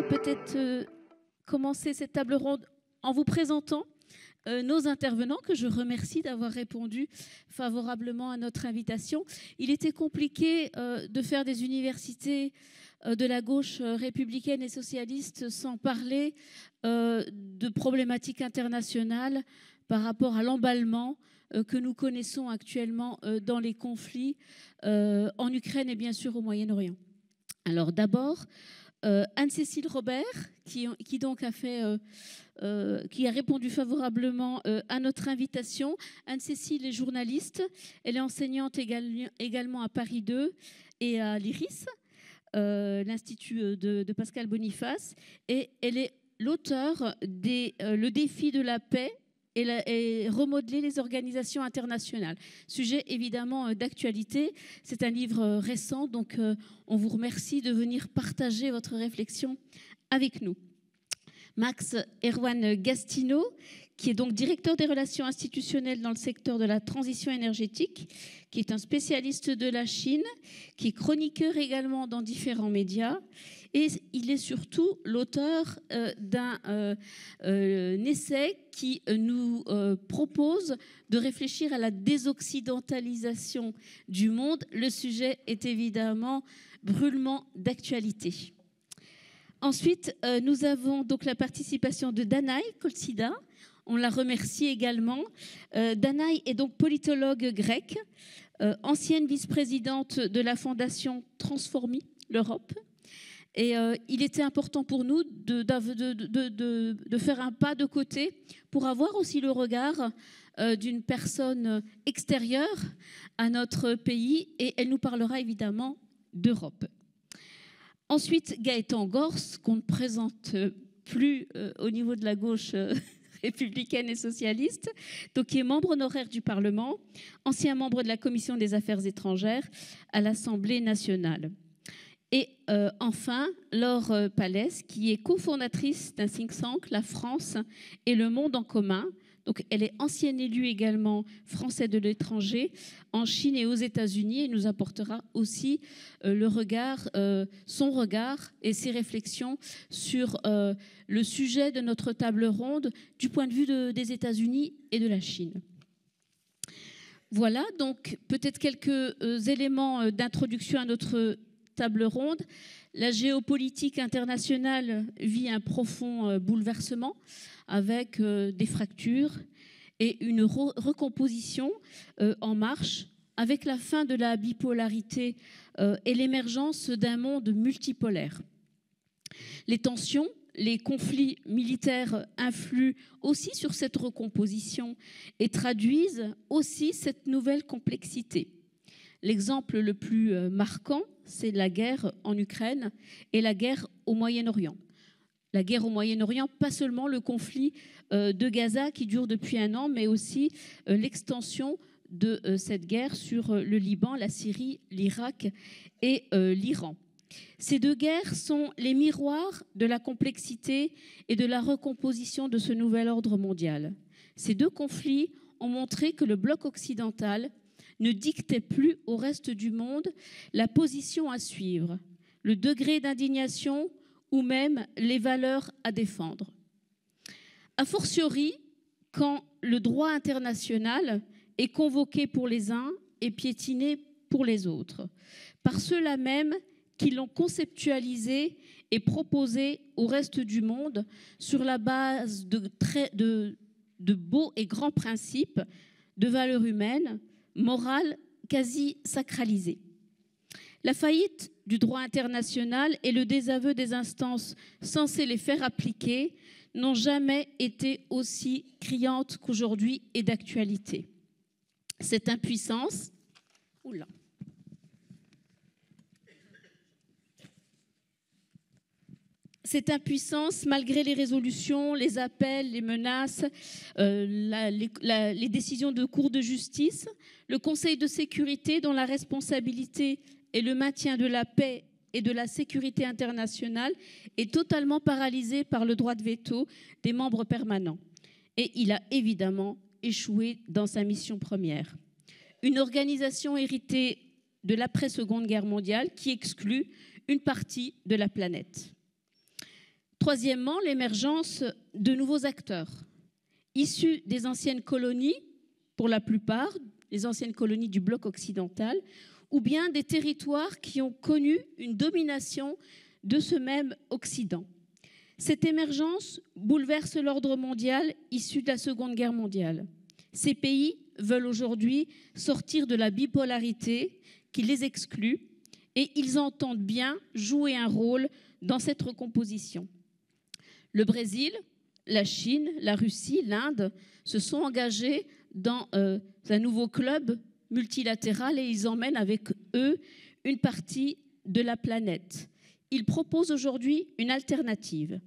peut-être commencer cette table ronde en vous présentant nos intervenants, que je remercie d'avoir répondu favorablement à notre invitation. Il était compliqué de faire des universités de la gauche républicaine et socialiste sans parler de problématiques internationales par rapport à l'emballement que nous connaissons actuellement dans les conflits en Ukraine et bien sûr au Moyen-Orient. Alors d'abord, Anne-Cécile Robert, qui a répondu favorablement à notre invitation. Anne-Cécile est journaliste, elle est enseignante également à Paris 2 et à l'IRIS, l'Institut de Pascal Boniface, et elle est l'auteure de Le défi de la paix et remodeler les organisations internationales. Sujet évidemment d'actualité. C'est un livre récent, donc on vous remercie de venir partager votre réflexion avec nous. Max Erwan Gastineau, qui est donc directeur des relations institutionnelles dans le secteur de la transition énergétique, qui est un spécialiste de la Chine, qui est chroniqueur également dans différents médias. Et il est surtout l'auteur d'un essai qui nous propose de réfléchir à la désoccidentalisation du monde. Le sujet est évidemment brûlement d'actualité. Ensuite, nous avons donc la participation de Danaï Koltsida. On la remercie également. Danaï est donc politologue grecque, ancienne vice-présidente de la fondation Transformi l'Europe. Et il était important pour nous de faire un pas de côté pour avoir aussi le regard d'une personne extérieure à notre pays. Et elle nous parlera évidemment d'Europe. Ensuite, Gaëtan Gors, qu'on ne présente plus au niveau de la gauche républicaine et socialiste, donc qui est membre honoraire du Parlement, ancien membre de la Commission des Affaires étrangères à l'Assemblée nationale. Et enfin, Laure Pallès, qui est cofondatrice d'un think tank, La France et le Monde en commun. Donc, elle est ancienne élue également français de l'étranger en Chine et aux États-Unis et nous apportera aussi son regard et ses réflexions sur le sujet de notre table ronde du point de vue des États-Unis et de la Chine. Voilà, donc peut-être quelques éléments d'introduction à notre table ronde. La géopolitique internationale vit un profond bouleversement avec des fractures et une recomposition en marche avec la fin de la bipolarité et l'émergence d'un monde multipolaire. Les tensions, les conflits militaires influent aussi sur cette recomposition et traduisent aussi cette nouvelle complexité. L'exemple le plus marquant, c'est la guerre en Ukraine et la guerre au Moyen-Orient. La guerre au Moyen-Orient, pas seulement le conflit de Gaza qui dure depuis 1 an, mais aussi l'extension de cette guerre sur le Liban, la Syrie, l'Irak et l'Iran. Ces 2 guerres sont les miroirs de la complexité et de la recomposition de ce nouvel ordre mondial. Ces 2 conflits ont montré que le bloc occidental ne dictait plus au reste du monde la position à suivre, le degré d'indignation ou même les valeurs à défendre. A fortiori, quand le droit international est convoqué pour les uns et piétiné pour les autres, par ceux-là même qui l'ont conceptualisé et proposé au reste du monde sur la base de beaux et grands principes de valeurs humaines, morales, quasi sacralisées. La faillite du droit international et le désaveu des instances censées les faire appliquer n'ont jamais été aussi criantes qu'aujourd'hui et d'actualité. Cette impuissance, malgré les résolutions, les appels, les menaces, les décisions de cours de justice, le Conseil de sécurité, dont la responsabilité est le maintien de la paix et de la sécurité internationale, est totalement paralysé par le droit de veto des membres permanents. Et il a évidemment échoué dans sa mission première. Une organisation héritée de l'après-Seconde Guerre mondiale qui exclut une partie de la planète. Troisièmement, l'émergence de nouveaux acteurs, issus des anciennes colonies, pour la plupart, les anciennes colonies du bloc occidental, ou bien des territoires qui ont connu une domination de ce même Occident. Cette émergence bouleverse l'ordre mondial issu de la Seconde Guerre mondiale. Ces pays veulent aujourd'hui sortir de la bipolarité qui les exclut et ils entendent bien jouer un rôle dans cette recomposition. Le Brésil, la Chine, la Russie, l'Inde se sont engagés dans un nouveau club multilatéral et ils emmènent avec eux une partie de la planète. Ils proposent aujourd'hui une alternative,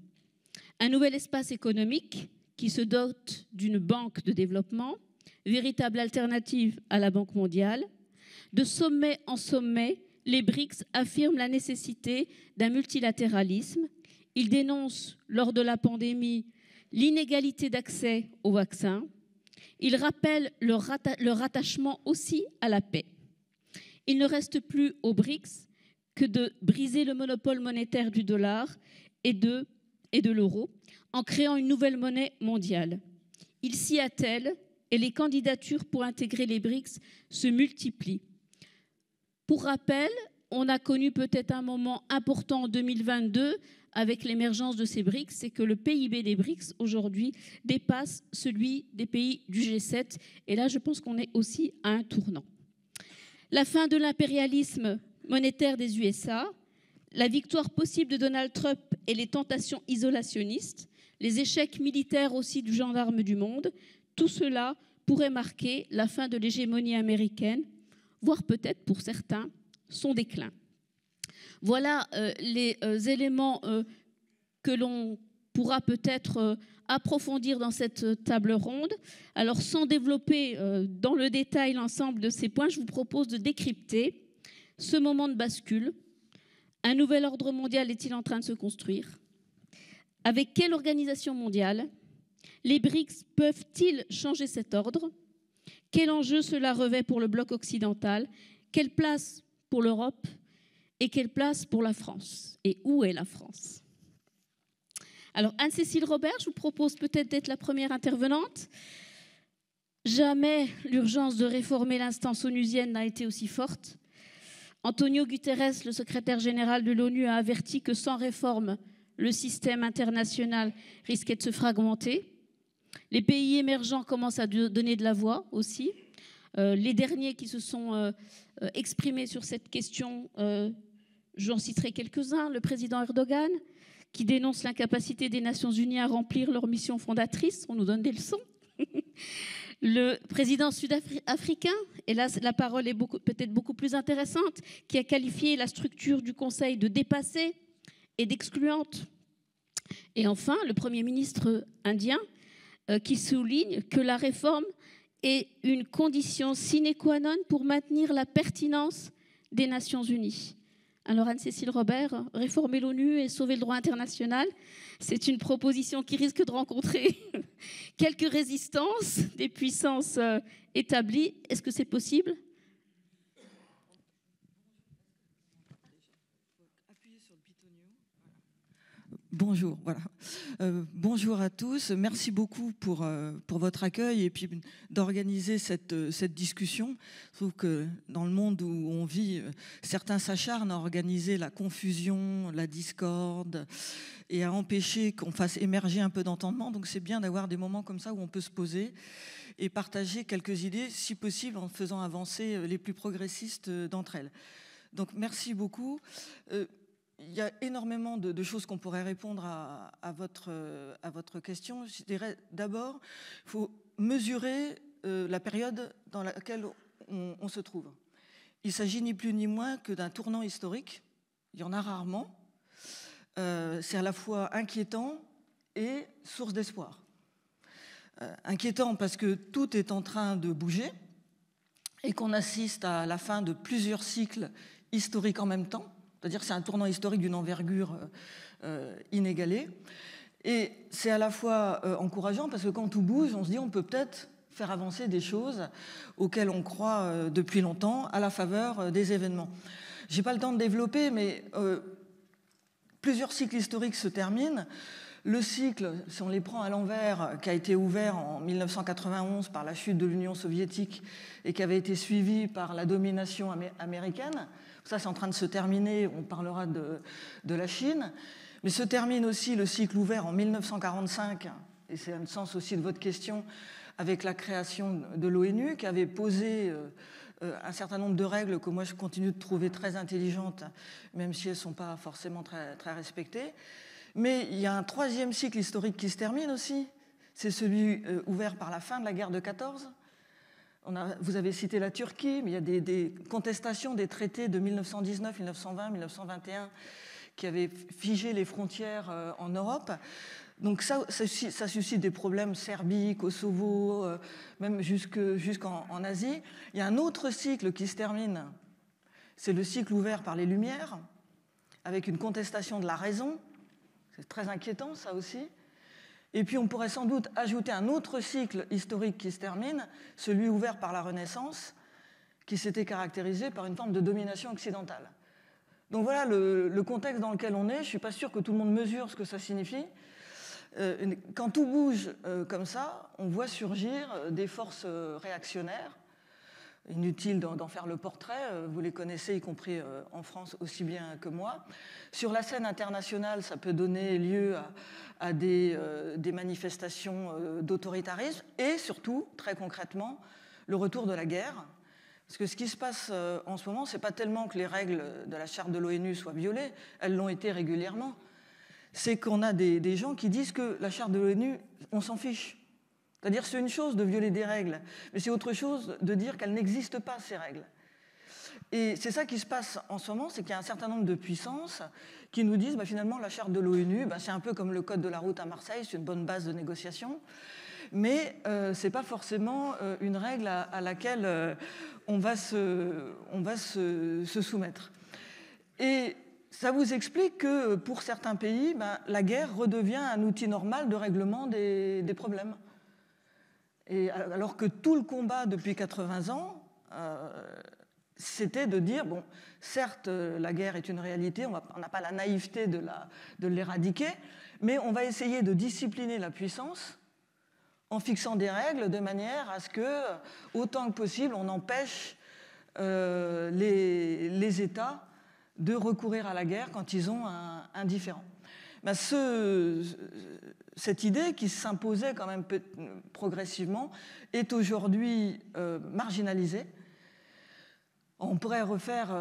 un nouvel espace économique qui se dote d'une banque de développement, véritable alternative à la Banque mondiale. De sommet en sommet, les BRICS affirment la nécessité d'un multilatéralisme. Ils dénoncent, lors de la pandémie, l'inégalité d'accès aux vaccins. Ils rappellent leur attachement aussi à la paix. Il ne reste plus aux BRICS que de briser le monopole monétaire du dollar et de l'euro en créant une nouvelle monnaie mondiale. Ils s'y attellent et les candidatures pour intégrer les BRICS se multiplient. Pour rappel, on a connu peut-être un moment important en 2022 avec l'émergence de ces BRICS, c'est que le PIB des BRICS aujourd'hui dépasse celui des pays du G7. Et là, je pense qu'on est aussi à un tournant. La fin de l'impérialisme monétaire des USA, la victoire possible de Donald Trump et les tentations isolationnistes, les échecs militaires aussi du gendarme du monde, tout cela pourrait marquer la fin de l'hégémonie américaine, voire peut-être pour certains son déclin. Voilà les éléments que l'on pourra peut-être approfondir dans cette table ronde. Alors, sans développer dans le détail l'ensemble de ces points, je vous propose de décrypter ce moment de bascule. Un nouvel ordre mondial est-il en train de se construire? Avec quelle organisation mondiale? Les BRICS peuvent-ils changer cet ordre? Quel enjeu cela revêt pour le bloc occidental? Quelle place pour l'Europe? Et quelle place pour la France? Et où est la France? Alors, Anne-Cécile Robert, je vous propose peut-être d'être la première intervenante. Jamais l'urgence de réformer l'instance onusienne n'a été aussi forte. Antonio Guterres, le secrétaire général de l'ONU, a averti que sans réforme, le système international risquait de se fragmenter. Les pays émergents commencent à donner de la voix aussi. Les derniers qui se sont exprimés sur cette question, j'en citerai quelques-uns. Le président Erdogan, qui dénonce l'incapacité des Nations Unies à remplir leur mission fondatrice. On nous donne des leçons. Le président sud-africain, et là la parole est peut-être beaucoup plus intéressante, qui a qualifié la structure du Conseil de dépassée et d'excluante. Et enfin, le Premier ministre indien, qui souligne que la réforme est une condition sine qua non pour maintenir la pertinence des Nations Unies. Alors Anne-Cécile Robert, réformer l'ONU et sauver le droit international, c'est une proposition qui risque de rencontrer quelques résistances des puissances établies. Est-ce que c'est possible ? Bonjour, voilà. Bonjour à tous. Merci beaucoup pour votre accueil et puis d'organiser cette discussion. Je trouve que dans le monde où on vit, certains s'acharnent à organiser la confusion, la discorde et à empêcher qu'on fasse émerger un peu d'entendement. Donc c'est bien d'avoir des moments comme ça où on peut se poser et partager quelques idées, si possible en faisant avancer les plus progressistes d'entre elles. Donc merci beaucoup. Il y a énormément de choses qu'on pourrait répondre à votre question. Je dirais d'abord, il faut mesurer la période dans laquelle on se trouve. Il s'agit ni plus ni moins que d'un tournant historique. Il y en a rarement. C'est à la fois inquiétant et source d'espoir. Inquiétant parce que tout est en train de bouger et qu'on assiste à la fin de plusieurs cycles historiques en même temps. C'est-à-dire que c'est un tournant historique d'une envergure inégalée. Et c'est à la fois encourageant parce que quand tout bouge, on se dit on peut peut-être faire avancer des choses auxquelles on croit depuis longtemps à la faveur des événements. Je n'ai pas le temps de développer, mais plusieurs cycles historiques se terminent. Le cycle, si on les prend à l'envers, qui a été ouvert en 1991 par la chute de l'Union soviétique et qui avait été suivi par la domination américaine, ça c'est en train de se terminer, on parlera de la Chine, mais se termine aussi le cycle ouvert en 1945, et c'est le sens aussi de votre question, avec la création de l'ONU, qui avait posé un certain nombre de règles que moi je continue de trouver très intelligentes, même si elles ne sont pas forcément très, très respectées. Mais il y a un troisième cycle historique qui se termine aussi, c'est celui ouvert par la fin de la guerre de 14. Vous avez cité la Turquie, mais il y a des contestations des traités de 1919, 1920, 1921 qui avaient figé les frontières en Europe. Donc ça suscite des problèmes Serbie, Kosovo, même jusqu'en Asie. Il y a un autre cycle qui se termine, c'est le cycle ouvert par les Lumières, avec une contestation de la raison. C'est très inquiétant, ça aussi. Et puis on pourrait sans doute ajouter un autre cycle historique qui se termine, celui ouvert par la Renaissance, qui s'était caractérisé par une forme de domination occidentale. Donc voilà le contexte dans lequel on est. Je ne suis pas sûre que tout le monde mesure ce que ça signifie. Quand tout bouge comme ça, on voit surgir des forces réactionnaires. Inutile d'en faire le portrait, vous les connaissez, y compris en France aussi bien que moi. Sur la scène internationale, ça peut donner lieu à des manifestations d'autoritarisme et surtout, très concrètement, le retour de la guerre. Parce que ce qui se passe en ce moment, ce n'est pas tellement que les règles de la charte de l'ONU soient violées, elles l'ont été régulièrement. C'est qu'on a des gens qui disent que la charte de l'ONU, on s'en fiche. C'est-à-dire c'est une chose de violer des règles, mais c'est autre chose de dire qu'elles n'existent pas, ces règles. Et c'est ça qui se passe en ce moment, c'est qu'il y a un certain nombre de puissances qui nous disent finalement la charte de l'ONU, c'est un peu comme le code de la route à Marseille, c'est une bonne base de négociation, mais ce n'est pas forcément une règle à laquelle on va se soumettre. Et ça vous explique que pour certains pays, la guerre redevient un outil normal de règlement des problèmes. Et alors que tout le combat depuis 80 ans, c'était de dire, bon, certes, la guerre est une réalité, on n'a pas la naïveté de l'éradiquer, mais on va essayer de discipliner la puissance en fixant des règles de manière à ce que, autant que possible, on empêche les États de recourir à la guerre quand ils ont un différend. Cette idée qui s'imposait quand même progressivement est aujourd'hui marginalisée. On pourrait refaire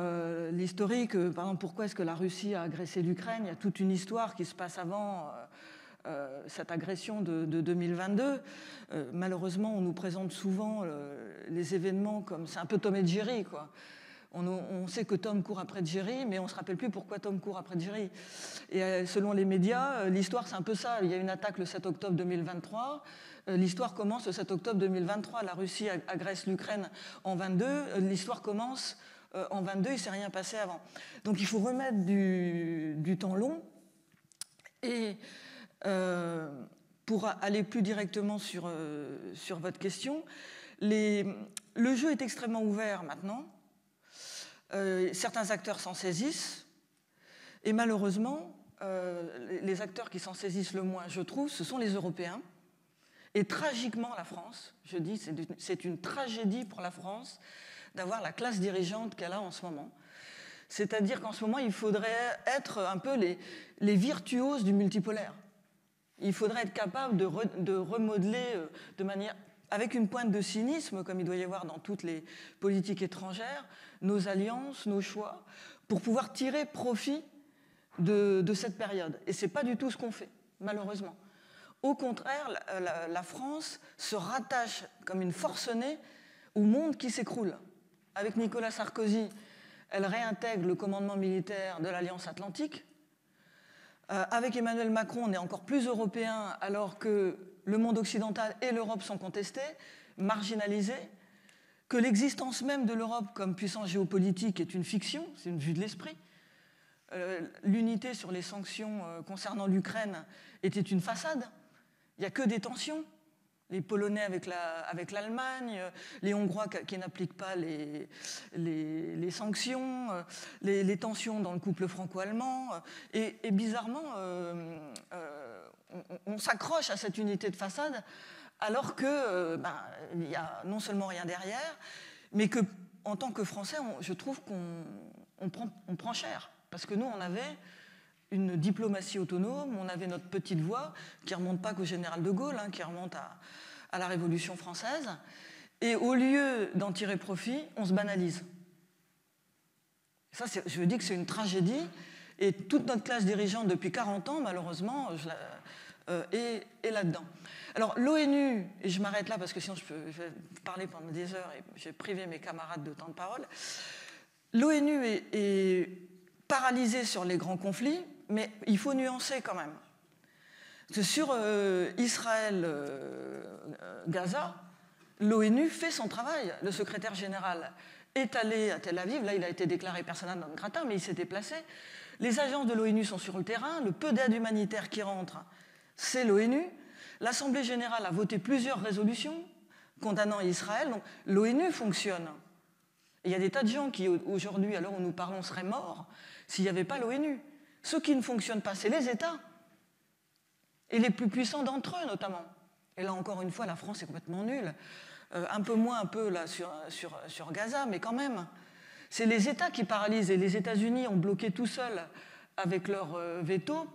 l'historique, par exemple, pourquoi est-ce que la Russie a agressé l'Ukraine. Il y a toute une histoire qui se passe avant cette agression de 2022. Malheureusement, on nous présente souvent les événements comme... C'est un peu Tom et Jerry, quoi. On sait que Tom court après Jerry, mais on ne se rappelle plus pourquoi Tom court après Jerry. Et selon les médias, l'histoire, c'est un peu ça. Il y a une attaque le 7 octobre 2023. L'histoire commence le 7 octobre 2023. La Russie agresse l'Ukraine en 22. L'histoire commence en 22. Il ne s'est rien passé avant. Donc il faut remettre du temps long. Et pour aller plus directement sur votre question, le jeu est extrêmement ouvert maintenant. Certains acteurs s'en saisissent, et malheureusement, les acteurs qui s'en saisissent le moins, je trouve, ce sont les Européens. Et tragiquement, la France, je dis, c'est une tragédie pour la France d'avoir la classe dirigeante qu'elle a en ce moment. C'est-à-dire qu'en ce moment, il faudrait être un peu les virtuoses du multipolaire. Il faudrait être capable de remodeler de manière... avec une pointe de cynisme, comme il doit y avoir dans toutes les politiques étrangères, nos alliances, nos choix, pour pouvoir tirer profit de cette période. Et ce n'est pas du tout ce qu'on fait, malheureusement. Au contraire, la France se rattache comme une forcenée au monde qui s'écroule. Avec Nicolas Sarkozy, elle réintègre le commandement militaire de l'Alliance Atlantique. Avec Emmanuel Macron, on est encore plus européen, alors que le monde occidental et l'Europe sont contestés, marginalisés, que l'existence même de l'Europe comme puissance géopolitique est une fiction, c'est une vue de l'esprit. L'unité sur les sanctions concernant l'Ukraine était une façade. Il n'y a que des tensions. Les Polonais avec l'Allemagne, les Hongrois qui n'appliquent pas les sanctions, les tensions dans le couple franco-allemand. Et bizarrement, on s'accroche à cette unité de façade alors qu'il y a non seulement rien derrière, mais qu'en tant que Français, je trouve qu'on prend cher. Parce que nous, on avait une diplomatie autonome, on avait notre petite voix qui ne remonte pas qu'au général de Gaulle, qui remonte à la Révolution française. Et au lieu d'en tirer profit, on se banalise. Ça, je dis que c'est une tragédie. Et toute notre classe dirigeante depuis 40 ans, malheureusement, est là-dedans. Alors, l'ONU, et je m'arrête là parce que sinon je vais parler pendant des heures et j'ai privé mes camarades de temps de parole. L'ONU est paralysée sur les grands conflits, mais il faut nuancer quand même. Parce que sur Israël-Gaza, l'ONU fait son travail. Le secrétaire général est allé à Tel Aviv. Là, il a été déclaré persona non grata, mais il s'est déplacé. Les agences de l'ONU sont sur le terrain. Le peu d'aide humanitaire qui rentre, c'est l'ONU. L'Assemblée générale a voté plusieurs résolutions condamnant Israël. Donc, l'ONU fonctionne. Et il y a des tas de gens qui, aujourd'hui, à l'heure où nous parlons, seraient morts s'il n'y avait pas l'ONU. Ceux qui ne fonctionnent pas, c'est les États. Et les plus puissants d'entre eux, notamment. Et là, encore une fois, la France est complètement nulle. Un peu moins là, sur Gaza, mais quand même. C'est les États qui paralysent. Et les États-Unis ont bloqué tout seuls, avec leur veto,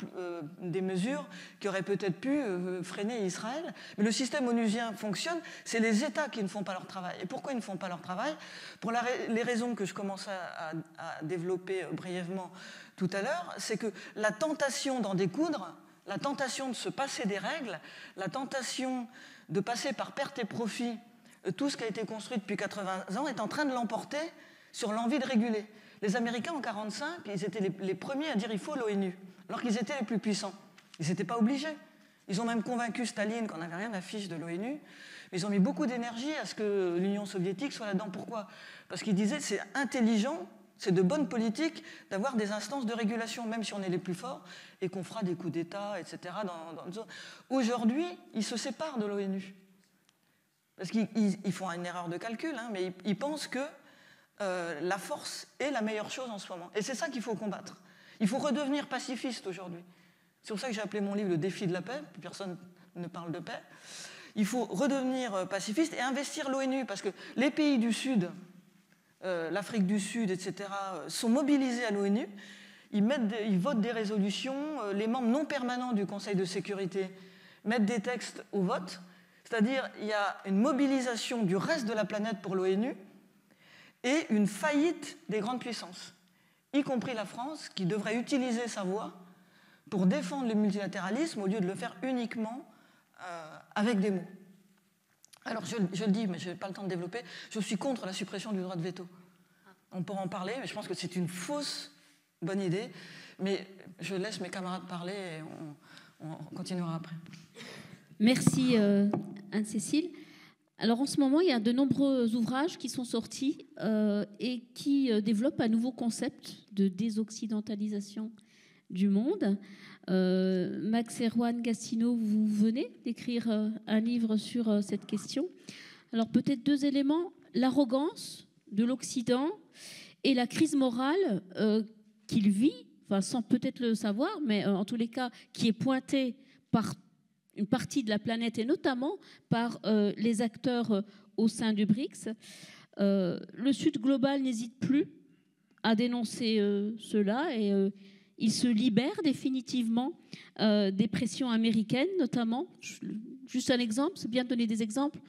des mesures qui auraient peut-être pu freiner Israël. Mais le système onusien fonctionne. C'est les États qui ne font pas leur travail. Et pourquoi ils ne font pas leur travail? Pour les raisons que je commençais à développer brièvement tout à l'heure, c'est que la tentation d'en découdre, la tentation de se passer des règles, la tentation de passer par perte et profit tout ce qui a été construit depuis 80 ans est en train de l'emporter sur l'envie de réguler. Les Américains, en 1945, ils étaient les premiers à dire il faut l'ONU, alors qu'ils étaient les plus puissants. Ils n'étaient pas obligés. Ils ont même convaincu Staline qu'on n'avait rien à fiche de l'ONU. Ils ont mis beaucoup d'énergie à ce que l'Union soviétique soit là-dedans. Pourquoi? Parce qu'ils disaient c'est intelligent, c'est de bonne politique d'avoir des instances de régulation, même si on est les plus forts, et qu'on fera des coups d'État, etc. Aujourd'hui, ils se séparent de l'ONU. Parce qu'ils font une erreur de calcul, mais ils pensent que la force est la meilleure chose en ce moment. Et c'est ça qu'il faut combattre. Il faut redevenir pacifiste aujourd'hui. C'est pour ça que j'ai appelé mon livre « Le défi de la paix ». Personne ne parle de paix. Il faut redevenir pacifiste et investir l'ONU, parce que les pays du Sud, l'Afrique du Sud, etc., sont mobilisés à l'ONU. Ils votent des résolutions. Les membres non permanents du Conseil de sécurité mettent des textes au vote. C'est-à-dire il y a une mobilisation du reste de la planète pour l'ONU et une faillite des grandes puissances, y compris la France, qui devrait utiliser sa voix pour défendre le multilatéralisme au lieu de le faire uniquement avec des mots. Alors, je le dis, mais je n'ai pas le temps de développer, je suis contre la suppression du droit de veto. On pourra en parler, mais je pense que c'est une fausse bonne idée. Mais je laisse mes camarades parler et on continuera après. Merci Anne-Cécile. Alors en ce moment, il y a de nombreux ouvrages qui sont sortis et qui développent un nouveau concept de désoccidentalisation du monde. Max Erwan Gastineau, vous venez d'écrire un livre sur cette question. Alors peut-être deux éléments, l'arrogance de l'Occident et la crise morale qu'il vit, enfin, sans peut-être le savoir, mais en tous les cas, qui est pointée par une partie de la planète et notamment par les acteurs au sein du BRICS. Le Sud global n'hésite plus à dénoncer cela et il se libère définitivement des pressions américaines, notamment. Juste un exemple, c'est bien de donner des exemples.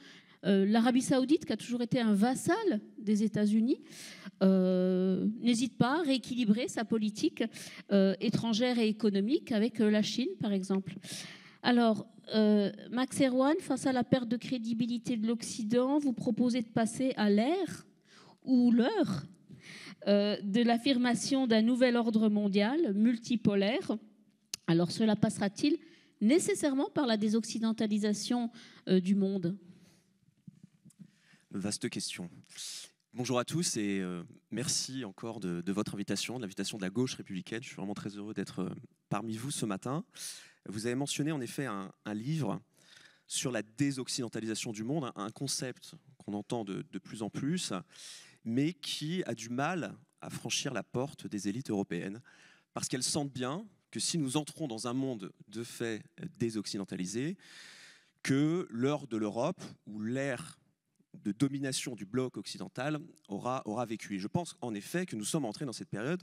L'Arabie saoudite, qui a toujours été un vassal des États-Unis, n'hésite pas à rééquilibrer sa politique étrangère et économique avec la Chine, par exemple. Alors, Max Erwan, face à la perte de crédibilité de l'Occident, vous proposez de passer à l'ère ou l'heure de l'affirmation d'un nouvel ordre mondial multipolaire. Alors, cela passera-t-il nécessairement par la désoccidentalisation du monde? Vaste question. Bonjour à tous et merci encore de votre invitation, de l'invitation de la gauche républicaine. Je suis vraiment très heureux d'être parmi vous ce matin. Vous avez mentionné en effet un livre sur la désoccidentalisation du monde, un concept qu'on entend de plus en plus, mais qui a du mal à franchir la porte des élites européennes, parce qu'elles sentent bien que si nous entrons dans un monde de fait désoccidentalisé, que l'heure de l'Europe, ou l'ère de domination du bloc occidental, aura vécu. Et je pense en effet que nous sommes entrés dans cette période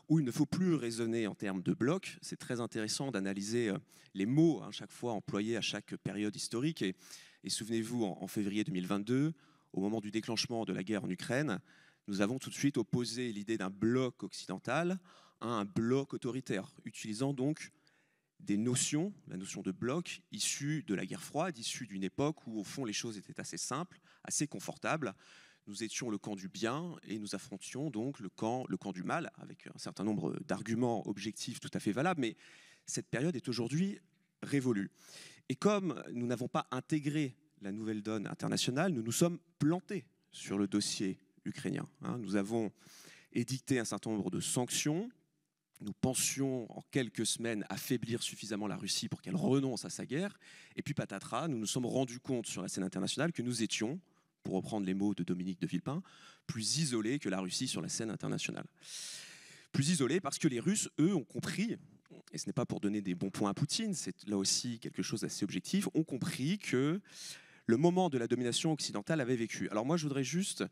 où il ne faut plus raisonner en termes de blocs. C'est très intéressant d'analyser les mots chaque fois employés à chaque période historique. Et souvenez-vous, en février 2022, au moment du déclenchement de la guerre en Ukraine, nous avons tout de suite opposé l'idée d'un bloc occidental à un bloc autoritaire, utilisant donc des notions, la notion de bloc, issue de la guerre froide, issue d'une époque où, au fond, les choses étaient assez simples, assez confortables. Nous étions le camp du bien et nous affrontions donc le camp du mal, avec un certain nombre d'arguments objectifs tout à fait valables. Mais cette période est aujourd'hui révolue. Et comme nous n'avons pas intégré la nouvelle donne internationale, nous nous sommes plantés sur le dossier ukrainien. Nous avons édicté un certain nombre de sanctions. Nous pensions en quelques semaines affaiblir suffisamment la Russie pour qu'elle renonce à sa guerre. Et puis patatras, nous nous sommes rendus compte sur la scène internationale que nous étions, pour reprendre les mots de Dominique de Villepin, plus isolés que la Russie sur la scène internationale. Plus isolés parce que les Russes, eux, ont compris, et ce n'est pas pour donner des bons points à Poutine, c'est là aussi quelque chose d'assez objectif, ont compris que le moment de la domination occidentale avait vécu. Alors moi, je voudrais juste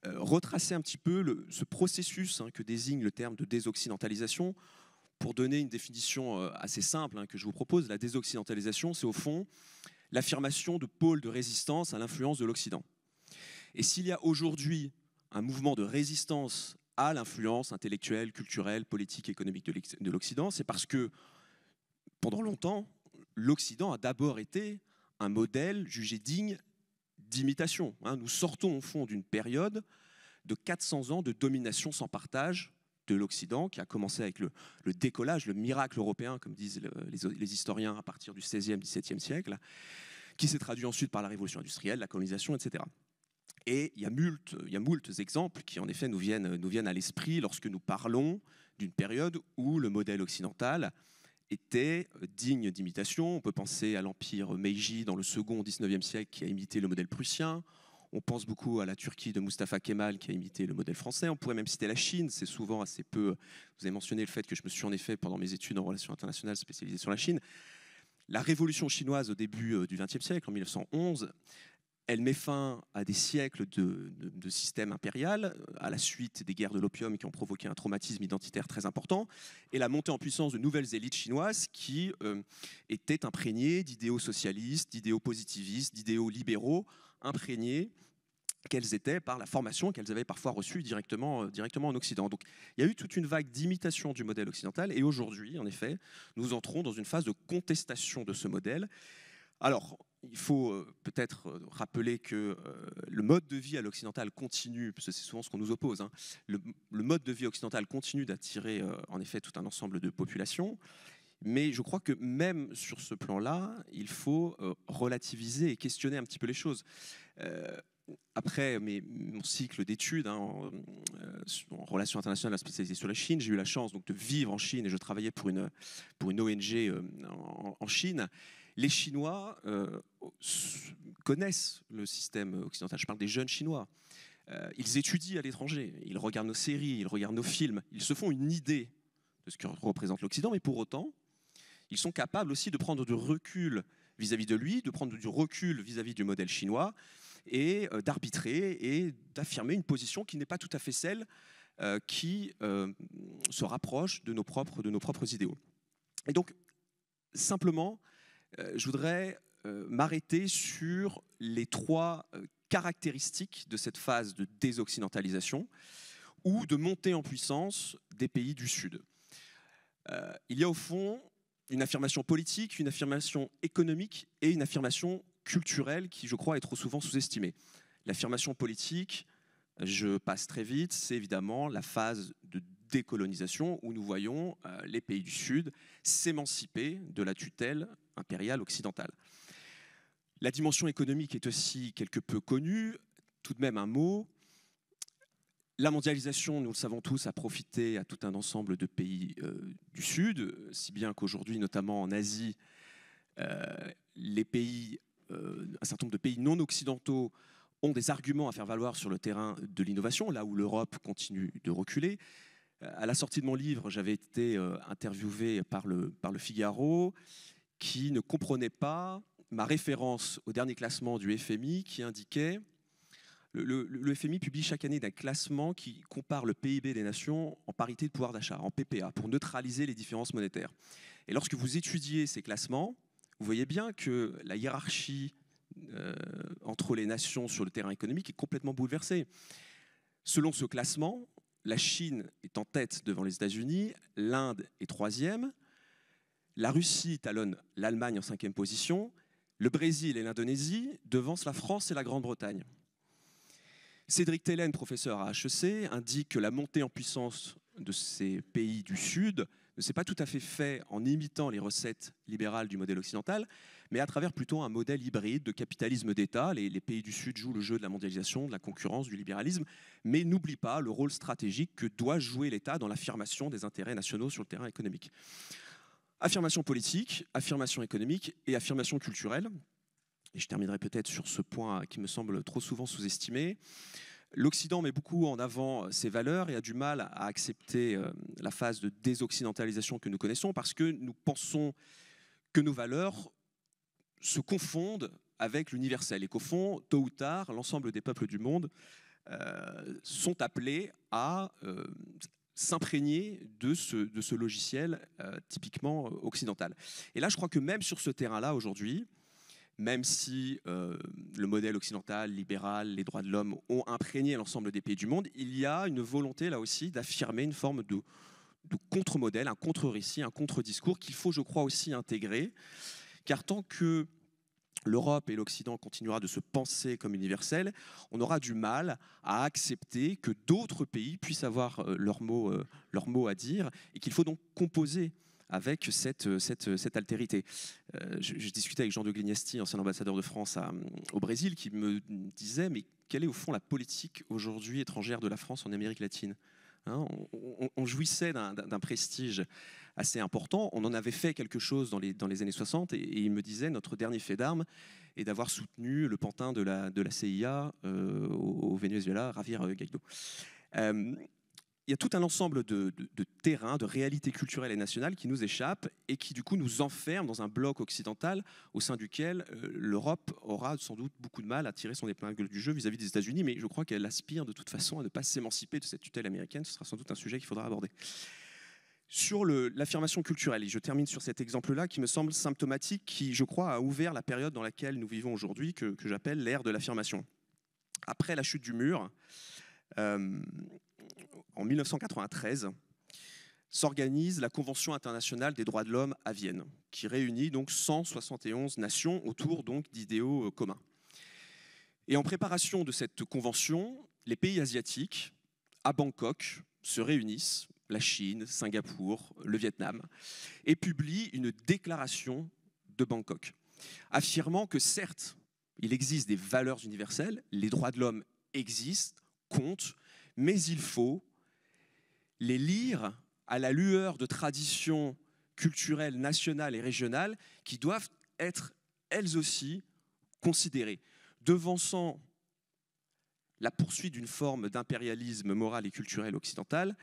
retracer un petit peu ce processus que désigne le terme de désoccidentalisation pour donner une définition assez simple que je vous propose. La désoccidentalisation, c'est au fond l'affirmation de pôles de résistance à l'influence de l'Occident. Et s'il y a aujourd'hui un mouvement de résistance à l'influence intellectuelle, culturelle, politique, économique de l'Occident, c'est parce que pendant longtemps, l'Occident a d'abord été un modèle jugé digne d'imitation. Nous sortons au fond d'une période de 400 ans de domination sans partage de l'Occident, qui a commencé avec le décollage, le miracle européen, comme disent les historiens, à partir du XVIe, XVIIe siècle, qui s'est traduit ensuite par la révolution industrielle, la colonisation, etc. Et il y a moult exemples qui, en effet, nous viennent à l'esprit lorsque nous parlons d'une période où le modèle occidental était digne d'imitation. On peut penser à l'empire Meiji dans le second XIXe siècle qui a imité le modèle prussien. On pense beaucoup à la Turquie de Mustafa Kemal qui a imité le modèle français. On pourrait même citer la Chine, c'est souvent assez peu... Vous avez mentionné le fait que je me suis en effet, pendant mes études en relations internationales, spécialisé sur la Chine. La révolution chinoise au début du XXe siècle, en 1911, elle met fin à des siècles de système impérial, à la suite des guerres de l'opium qui ont provoqué un traumatisme identitaire très important, et la montée en puissance de nouvelles élites chinoises qui étaient imprégnées d'idéaux socialistes, d'idéaux positivistes, d'idéaux libéraux, imprégnés qu'elles étaient par la formation qu'elles avaient parfois reçue directement en Occident. Donc il y a eu toute une vague d'imitation du modèle occidental, et aujourd'hui, en effet, nous entrons dans une phase de contestation de ce modèle. Alors, il faut peut-être rappeler que le mode de vie à l'occidental continue, parce que c'est souvent ce qu'on nous oppose, le mode de vie occidental continue d'attirer en effet tout un ensemble de populations, mais je crois que même sur ce plan-là, il faut relativiser et questionner un petit peu les choses. Après mon cycle d'études en relations internationales spécialisée sur la Chine, j'ai eu la chance donc, de vivre en Chine et je travaillais pour une ONG en Chine. Les Chinois connaissent le système occidental. Je parle des jeunes Chinois. Ils étudient à l'étranger, ils regardent nos séries, ils regardent nos films, ils se font une idée de ce que représente l'Occident, mais pour autant, ils sont capables aussi de prendre du recul vis-à-vis de lui, de prendre du recul vis-à-vis du modèle chinois, et d'arbitrer et d'affirmer une position qui n'est pas tout à fait celle qui se rapproche de nos propres idéaux. Et donc, simplement, je voudrais m'arrêter sur les trois caractéristiques de cette phase de désoccidentalisation ou de montée en puissance des pays du Sud. Il y a au fond une affirmation politique, une affirmation économique et une affirmation culturelle qui, je crois, est trop souvent sous-estimée. L'affirmation politique, je passe très vite, c'est évidemment la phase de décolonisation où nous voyons les pays du Sud s'émanciper de la tutelle impériale occidentale. La dimension économique est aussi quelque peu connue, tout de même un mot. La mondialisation, nous le savons tous, a profité à tout un ensemble de pays du Sud, si bien qu'aujourd'hui, notamment en Asie, les pays un certain nombre de pays non occidentaux ont des arguments à faire valoir sur le terrain de l'innovation, là où l'Europe continue de reculer. À la sortie de mon livre, j'avais été interviewé par le Figaro, qui ne comprenait pas ma référence au dernier classement du FMI qui indiquait... Le FMI publie chaque année un classement qui compare le PIB des nations en parité de pouvoir d'achat, en PPA, pour neutraliser les différences monétaires. Et lorsque vous étudiez ces classements, vous voyez bien que la hiérarchie entre les nations sur le terrain économique est complètement bouleversée. Selon ce classement, la Chine est en tête devant les États-Unis, l'Inde est troisième, la Russie talonne l'Allemagne en 5e position, le Brésil et l'Indonésie devancent la France et la Grande-Bretagne. Cédric Tellen, professeur à HEC, indique que la montée en puissance de ces pays du Sud ne s'est pas tout à fait fait en imitant les recettes libérales du modèle occidental, mais à travers plutôt un modèle hybride de capitalisme d'État. Les pays du Sud jouent le jeu de la mondialisation, de la concurrence, du libéralisme, mais n'oublient pas le rôle stratégique que doit jouer l'État dans l'affirmation des intérêts nationaux sur le terrain économique. Affirmation politique, affirmation économique et affirmation culturelle. Et je terminerai peut-être sur ce point qui me semble trop souvent sous-estimé. L'Occident met beaucoup en avant ses valeurs et a du mal à accepter la phase de désoccidentalisation que nous connaissons parce que nous pensons que nos valeurs se confondent avec l'universel et qu'au fond, tôt ou tard, l'ensemble des peuples du monde sont appelés à s'imprégner de ce logiciel typiquement occidental. Et là, je crois que même sur ce terrain-là, aujourd'hui, même si le modèle occidental, libéral, les droits de l'homme ont imprégné l'ensemble des pays du monde, il y a une volonté là aussi d'affirmer une forme de contre-modèle, un contre-récit, un contre-discours qu'il faut, je crois, aussi intégrer. Car tant que l'Europe et l'Occident continuera de se penser comme universels, on aura du mal à accepter que d'autres pays puissent avoir leur mot à dire et qu'il faut donc composer avec cette altérité. Je discutais avec Jean de Glignasti, ancien ambassadeur de France au Brésil, qui me disait, mais quelle est au fond la politique aujourd'hui étrangère de la France en Amérique latine, hein, on jouissait d'un prestige assez important, on en avait fait quelque chose dans les années 60, et il me disait, notre dernier fait d'armes est d'avoir soutenu le pantin de la CIA au Venezuela, Javier Guaido. Il y a tout un ensemble de terrains, de réalités culturelles et nationales qui nous échappent et qui du coup nous enferment dans un bloc occidental au sein duquel l'Europe aura sans doute beaucoup de mal à tirer son épingle du jeu vis-à-vis des États-Unis, mais je crois qu'elle aspire de toute façon à ne pas s'émanciper de cette tutelle américaine. Ce sera sans doute un sujet qu'il faudra aborder. Sur l'affirmation culturelle, et je termine sur cet exemple-là qui me semble symptomatique, qui je crois a ouvert la période dans laquelle nous vivons aujourd'hui, que j'appelle l'ère de l'affirmation. Après la chute du mur, en 1993, s'organise la Convention internationale des droits de l'homme à Vienne, qui réunit donc 171 nations autour donc d'idéaux communs. Et en préparation de cette convention, les pays asiatiques, à Bangkok, se réunissent, la Chine, Singapour, le Vietnam, et publient une déclaration de Bangkok, affirmant que certes, il existe des valeurs universelles, les droits de l'homme existent, comptent, mais il faut les lire à la lueur de traditions culturelles nationales et régionales qui doivent être, elles aussi, considérées, devançant la poursuite d'une forme d'impérialisme moral et culturel occidental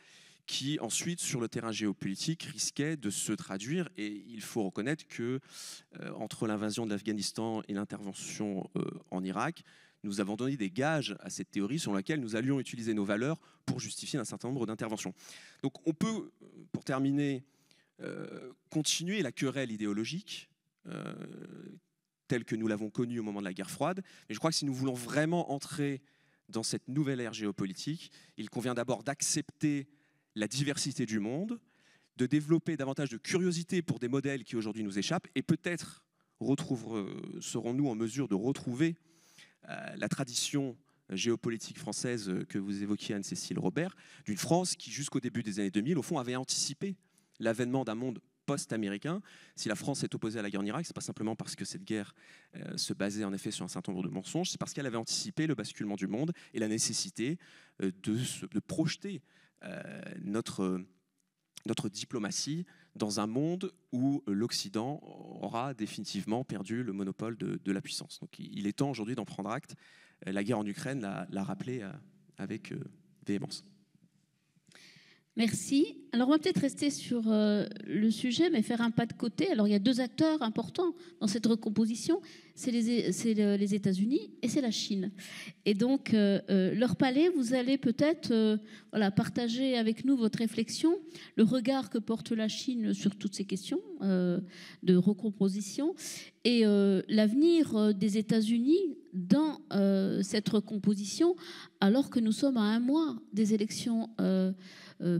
qui, ensuite, sur le terrain géopolitique, risquait de se traduire. Et il faut reconnaître que, entre l'invasion de l'Afghanistan et l'intervention en Irak, nous avons donné des gages à cette théorie sur laquelle nous allions utiliser nos valeurs pour justifier un certain nombre d'interventions. Donc on peut, pour terminer, continuer la querelle idéologique telle que nous l'avons connue au moment de la guerre froide, mais je crois que si nous voulons vraiment entrer dans cette nouvelle ère géopolitique, il convient d'abord d'accepter la diversité du monde, de développer davantage de curiosité pour des modèles qui aujourd'hui nous échappent, et peut-être serons-nous en mesure de retrouver la tradition géopolitique française que vous évoquiez, Anne-Cécile Robert, d'une France qui, jusqu'au début des années 2000, au fond, avait anticipé l'avènement d'un monde post-américain. Si la France est opposée à la guerre en Irak, ce n'est pas simplement parce que cette guerre se basait en effet sur un certain nombre de mensonges, c'est parce qu'elle avait anticipé le basculement du monde et la nécessité de projeter notre notre diplomatie dans un monde où l'Occident aura définitivement perdu le monopole de la puissance. Donc il est temps aujourd'hui d'en prendre acte. La guerre en Ukraine l'a rappelé avec véhémence. Merci. Alors, on va peut-être rester sur le sujet, mais faire un pas de côté. Alors, il y a deux acteurs importants dans cette recomposition. C'est les États-Unis et c'est la Chine. Et donc, leur palais, vous allez peut-être partager avec nous votre réflexion, le regard que porte la Chine sur toutes ces questions de recomposition et l'avenir des États-Unis dans cette recomposition, alors que nous sommes à un mois des élections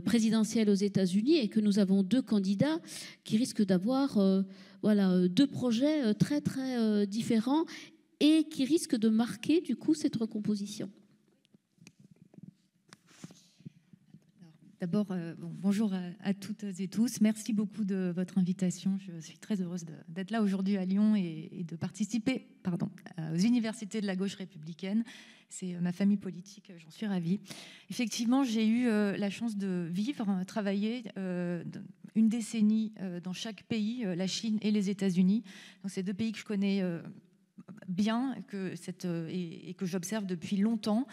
présidentielle aux États-Unis et que nous avons deux candidats qui risquent d'avoir deux projets très très différents et qui risquent de marquer du coup cette recomposition. D'abord, bonjour à toutes et tous. Merci beaucoup de votre invitation. Je suis très heureuse d'être là aujourd'hui à Lyon et de participer aux universités de la gauche républicaine. C'est ma famille politique, j'en suis ravie. Effectivement, j'ai eu la chance de vivre, travailler une décennie dans chaque pays, la Chine et les États-Unis. Donc, c'est deux pays que je connais bien et que j'observe depuis longtemps.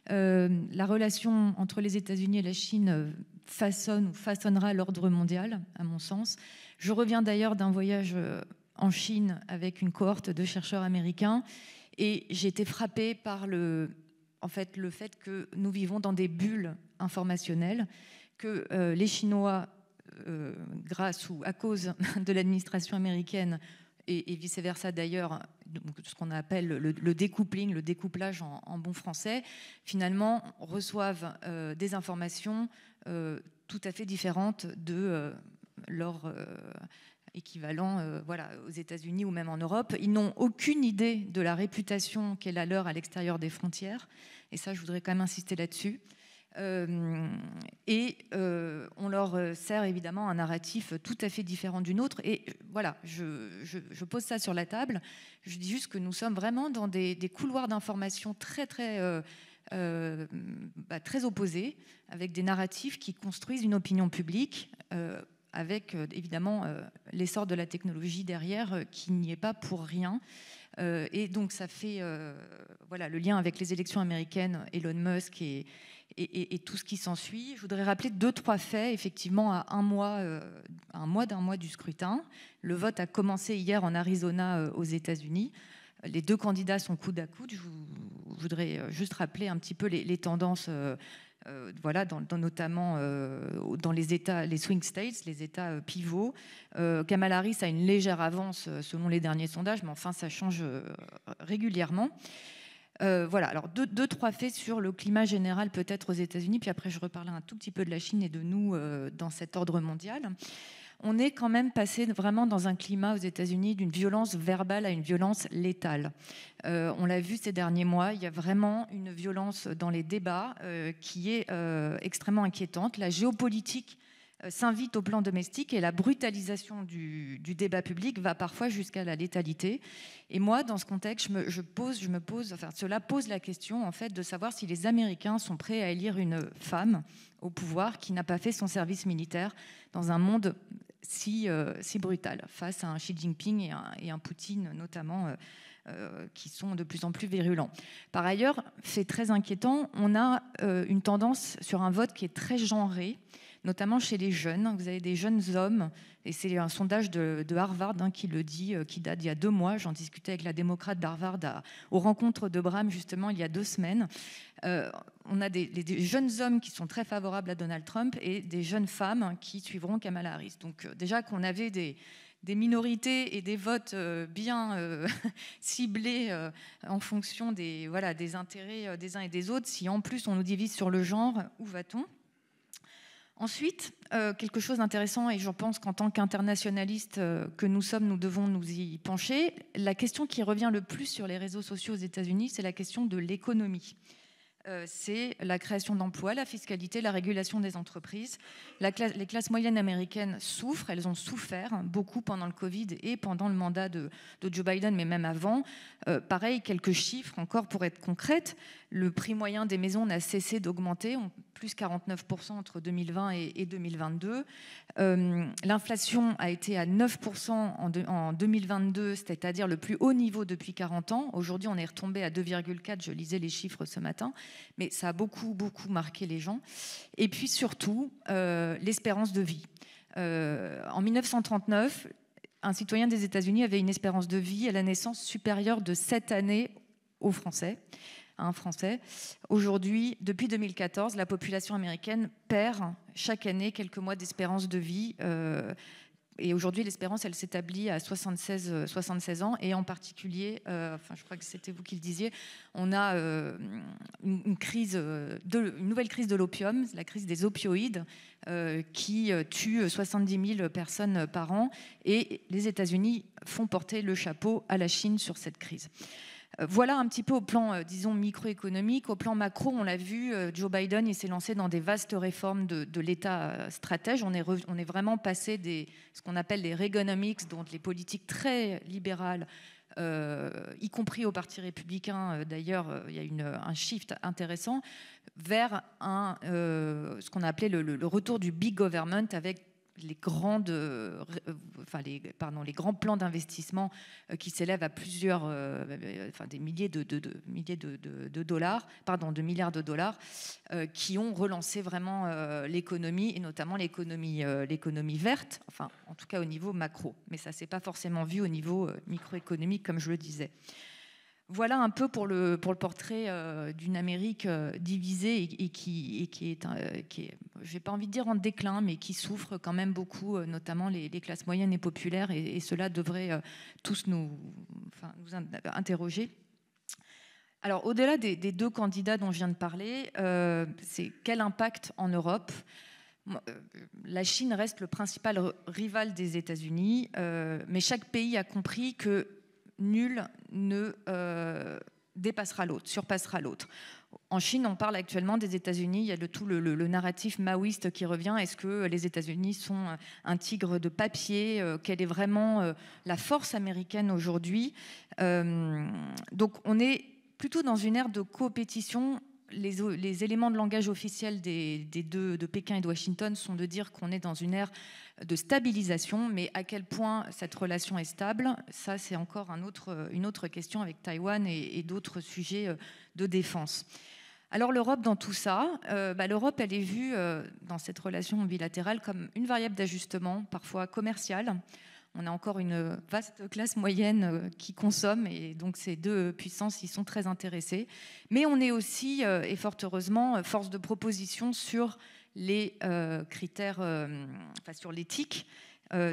La relation entre les États-Unis et la Chine façonne ou façonnera l'ordre mondial, à mon sens. Je reviens d'ailleurs d'un voyage en Chine avec une cohorte de chercheurs américains et j'ai été frappée par le fait que nous vivons dans des bulles informationnelles, que les Chinois, grâce ou à cause de l'administration américaine, et vice-versa d'ailleurs, ce qu'on appelle le découpling, le découplage en bon français, finalement reçoivent des informations tout à fait différentes de leur équivalent aux États-Unis ou même en Europe. Ils n'ont aucune idée de la réputation qu'est la leur à l'extérieur des frontières, et ça, je voudrais quand même insister là-dessus. On leur sert évidemment un narratif tout à fait différent du nôtre. Et voilà, je pose ça sur la table. Je dis juste que nous sommes vraiment dans des couloirs d'information très, très, très opposés, avec des narratifs qui construisent une opinion publique, avec évidemment l'essor de la technologie derrière, qui n'y est pas pour rien. Et donc ça fait le lien avec les élections américaines, Elon Musk et tout ce qui s'ensuit. Je voudrais rappeler 2-3 faits, effectivement, à un mois d'un mois du scrutin. Le vote a commencé hier en Arizona, aux États-Unis. Les deux candidats sont coude à coude. Je voudrais juste rappeler un petit peu les tendances, notamment dans les États, les swing states, les États pivots. Kamala Harris a une légère avance selon les derniers sondages, mais enfin, ça change régulièrement. Alors 2-3 faits sur le climat général peut-être aux États-Unis, puis après je reparlerai un tout petit peu de la Chine et de nous dans cet ordre mondial. On est quand même passé vraiment dans un climat aux États-Unis d'une violence verbale à une violence létale. On l'a vu ces derniers mois, il y a vraiment une violence dans les débats qui est extrêmement inquiétante. La géopolitique s'invite au plan domestique et la brutalisation du débat public va parfois jusqu'à la létalité. Et moi, dans ce contexte, cela pose la question en fait de savoir si les Américains sont prêts à élire une femme au pouvoir qui n'a pas fait son service militaire dans un monde si brutal, face à un Xi Jinping et un Poutine notamment, qui sont de plus en plus virulents. Par ailleurs, fait très inquiétant, on a une tendance sur un vote qui est très genré, notamment chez les jeunes. Vous avez des jeunes hommes, et c'est un sondage de Harvard qui le dit, qui date d'il y a 2 mois. J'en discutais avec la démocrate d'Harvard aux rencontres de Bram, justement, il y a 2 semaines. On a des jeunes hommes qui sont très favorables à Donald Trump et des jeunes femmes qui suivront Kamala Harris. Donc déjà qu'on avait des minorités et des votes bien ciblés en fonction des intérêts des uns et des autres, si en plus on nous divise sur le genre, où va-t-on ? Ensuite, quelque chose d'intéressant, et je pense qu'en tant qu'internationalistes que nous sommes, nous devons nous y pencher. La question qui revient le plus sur les réseaux sociaux aux États-Unis, c'est la question de l'économie. C'est la création d'emplois, la fiscalité, la régulation des entreprises. Les classes moyennes américaines souffrent, elles ont souffert beaucoup pendant le Covid et pendant le mandat de Joe Biden, mais même avant. Pareil, quelques chiffres encore pour être concrètes. Le prix moyen des maisons n'a cessé d'augmenter, plus 49% entre 2020 et 2022. L'inflation a été à 9% en 2022, c'est-à-dire le plus haut niveau depuis 40 ans. Aujourd'hui, on est retombé à 2,4, je lisais les chiffres ce matin, mais ça a beaucoup marqué les gens. Et puis surtout, l'espérance de vie. En 1939, un citoyen des États-Unis avait une espérance de vie à la naissance supérieure de 7 années aux Français. Un Français. Aujourd'hui, depuis 2014, la population américaine perd chaque année quelques mois d'espérance de vie. Et aujourd'hui, l'espérance, elle s'établit à 76 ans. Et en particulier, je crois que c'était vous qui le disiez, on a une nouvelle crise de l'opium, la crise des opioïdes, qui tue 70 000 personnes par an. Et les États-Unis font porter le chapeau à la Chine sur cette crise. Voilà un petit peu au plan, disons, microéconomique. Au plan macro, on l'a vu, Joe Biden, il s'est lancé dans des vastes réformes de l'État stratège. On est vraiment passé ce qu'on appelle les Reaganomics, donc les politiques très libérales, y compris au Parti républicain. D'ailleurs, il y a un shift intéressant vers ce qu'on a appelé le retour du big government avec les grands plans d'investissement qui s'élèvent à plusieurs, des milliers de dollars, de milliards de dollars, qui ont relancé vraiment l'économie et notamment l'économie verte, enfin en tout cas au niveau macro. Mais ça s'est pas forcément vu au niveau microéconomique, comme je le disais. Voilà un peu pour le portrait d'une Amérique divisée et qui est, je n'ai pas envie de dire en déclin, mais qui souffre quand même beaucoup, notamment les classes moyennes et populaires, et cela devrait tous nous interroger. Alors, au-delà des deux candidats dont je viens de parler, c'est quel impact en Europe ? La Chine reste le principal rival des États-Unis, mais chaque pays a compris que nul ne dépassera l'autre, surpassera l'autre. En Chine, on parle actuellement des États-Unis, il y a tout le narratif maoïste qui revient. Est-ce que les États-Unis sont un tigre de papier ? Quelle est vraiment la force américaine aujourd'hui ? Donc on est plutôt dans une ère de coopétition. Les éléments de langage officiels des deux, de Pékin et de Washington, sont de dire qu'on est dans une ère de stabilisation, mais à quel point cette relation est stable, ça c'est encore une autre question avec Taïwan et d'autres sujets de défense. Alors l'Europe dans tout ça, l'Europe elle est vue dans cette relation bilatérale comme une variable d'ajustement, parfois commerciale. On a encore une vaste classe moyenne qui consomme, et donc ces deux puissances y sont très intéressées. Mais on est aussi, et fort heureusement, force de proposition sur les critères, sur l'éthique,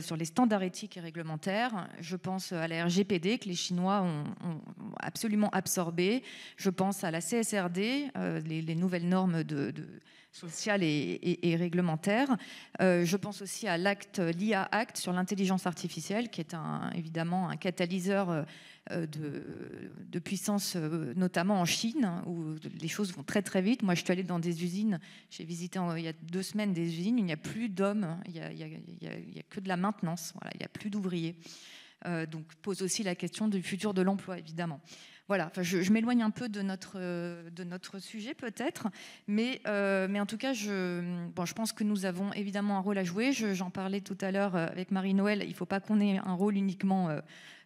sur les standards éthiques et réglementaires. Je pense à la RGPD que les Chinois ont absolument absorbé. Je pense à la CSRD, les nouvelles normes sociales et réglementaires. Je pense aussi à l'IA Act sur l'intelligence artificielle, qui est évidemment un catalyseur de puissance, notamment en Chine, où les choses vont très très vite. Moi, je suis allée dans des usines, j'ai visité il y a 2 semaines des usines, il n'y a plus d'hommes, il y a que de la maintenance, voilà, il n'y a plus d'ouvriers. Donc, pose aussi la question du futur de l'emploi, évidemment. Voilà, je m'éloigne un peu de notre sujet peut-être, mais en tout cas, je pense que nous avons évidemment un rôle à jouer. J'en parlais tout à l'heure avec Marie-Noëlle, il ne faut pas qu'on ait un rôle uniquement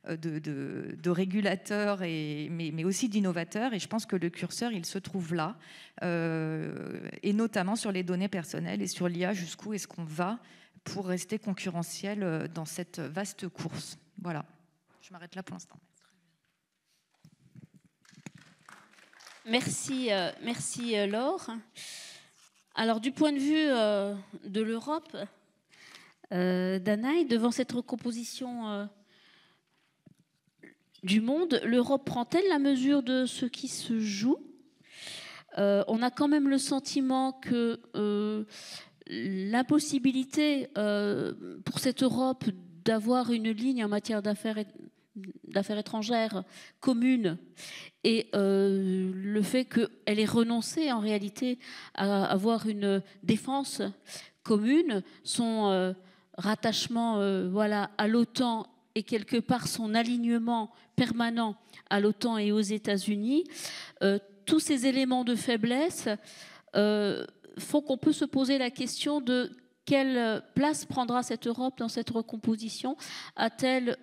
de régulateur, mais aussi d'innovateur, et je pense que le curseur, il se trouve là, et notamment sur les données personnelles et sur l'IA, jusqu'où est-ce qu'on va pour rester concurrentiel dans cette vaste course. Voilà, je m'arrête là pour l'instant. Merci Laure. Alors du point de vue de l'Europe, Danaï, devant cette recomposition du monde, l'Europe prend-elle la mesure de ce qui se joue ? On a quand même le sentiment que l'impossibilité pour cette Europe d'avoir une ligne en matière d'affaires étrangères commune, et le fait qu'elle ait renoncé en réalité à avoir une défense commune, son rattachement à l'OTAN et quelque part son alignement permanent à l'OTAN et aux États-Unis, tous ces éléments de faiblesse font qu'on peut se poser la question de quelle place prendra cette Europe dans cette recomposition. A-t-elle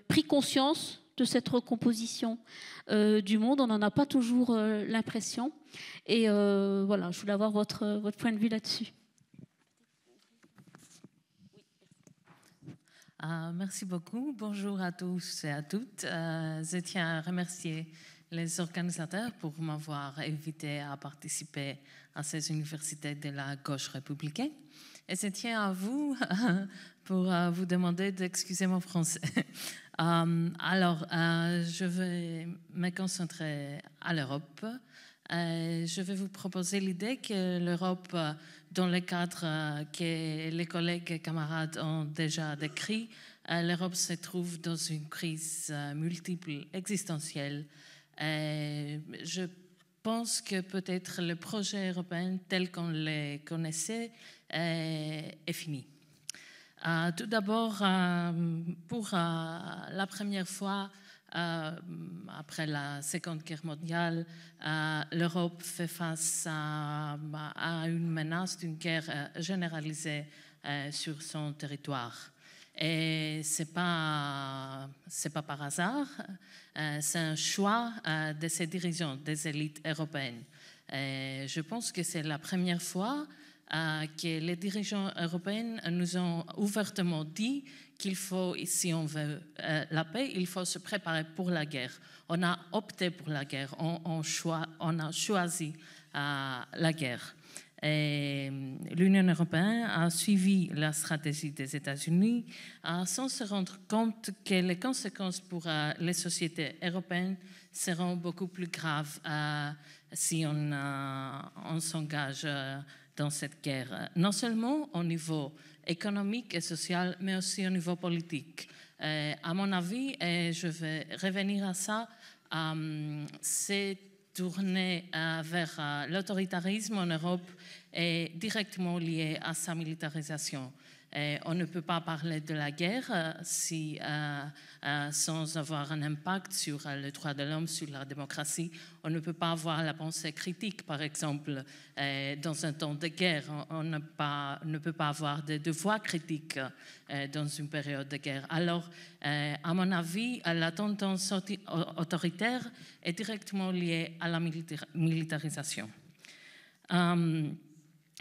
pris conscience de cette recomposition du monde? On n'en a pas toujours l'impression. Et voilà, je voulais avoir votre point de vue là-dessus. Merci beaucoup. Bonjour à tous et à toutes. Je tiens à remercier les organisateurs pour m'avoir invité à participer à ces universités de la gauche républicaine. Et je tiens à vous pour vous demander d'excuser mon français. Alors, je vais me concentrer à l'Europe. Je vais vous proposer l'idée que l'Europe, dans le cadre que les collègues et camarades ont déjà décrit, l'Europe se trouve dans une crise multiple, existentielle. Je pense que peut-être le projet européen tel qu'on le connaissait est fini. Tout d'abord, pour la première fois après la Seconde Guerre mondiale, l'Europe fait face à une menace d'une guerre généralisée sur son territoire. Et ce n'est pas par hasard, c'est un choix de ces dirigeants, des élites européennes. Et je pense que c'est la première fois que les dirigeants européens nous ont ouvertement dit qu'il faut, si on veut la paix, il faut se préparer pour la guerre. On a opté pour la guerre, on a choisi la guerre. Et l'Union européenne a suivi la stratégie des États-Unis sans se rendre compte que les conséquences pour les sociétés européennes seront beaucoup plus graves si on s'engage dans cette guerre, non seulement au niveau économique et social, mais aussi au niveau politique. À mon avis, et je vais revenir à ça, c'est tourner vers l'autoritarisme en Europe est directement lié à sa militarisation. Et on ne peut pas parler de la guerre sans avoir un impact sur les droits de l'homme, sur la démocratie. On ne peut pas avoir la pensée critique, par exemple, dans un temps de guerre. On ne peut pas avoir de voix critiques dans une période de guerre. Alors, à mon avis, la tendance autoritaire est directement liée à la militarisation.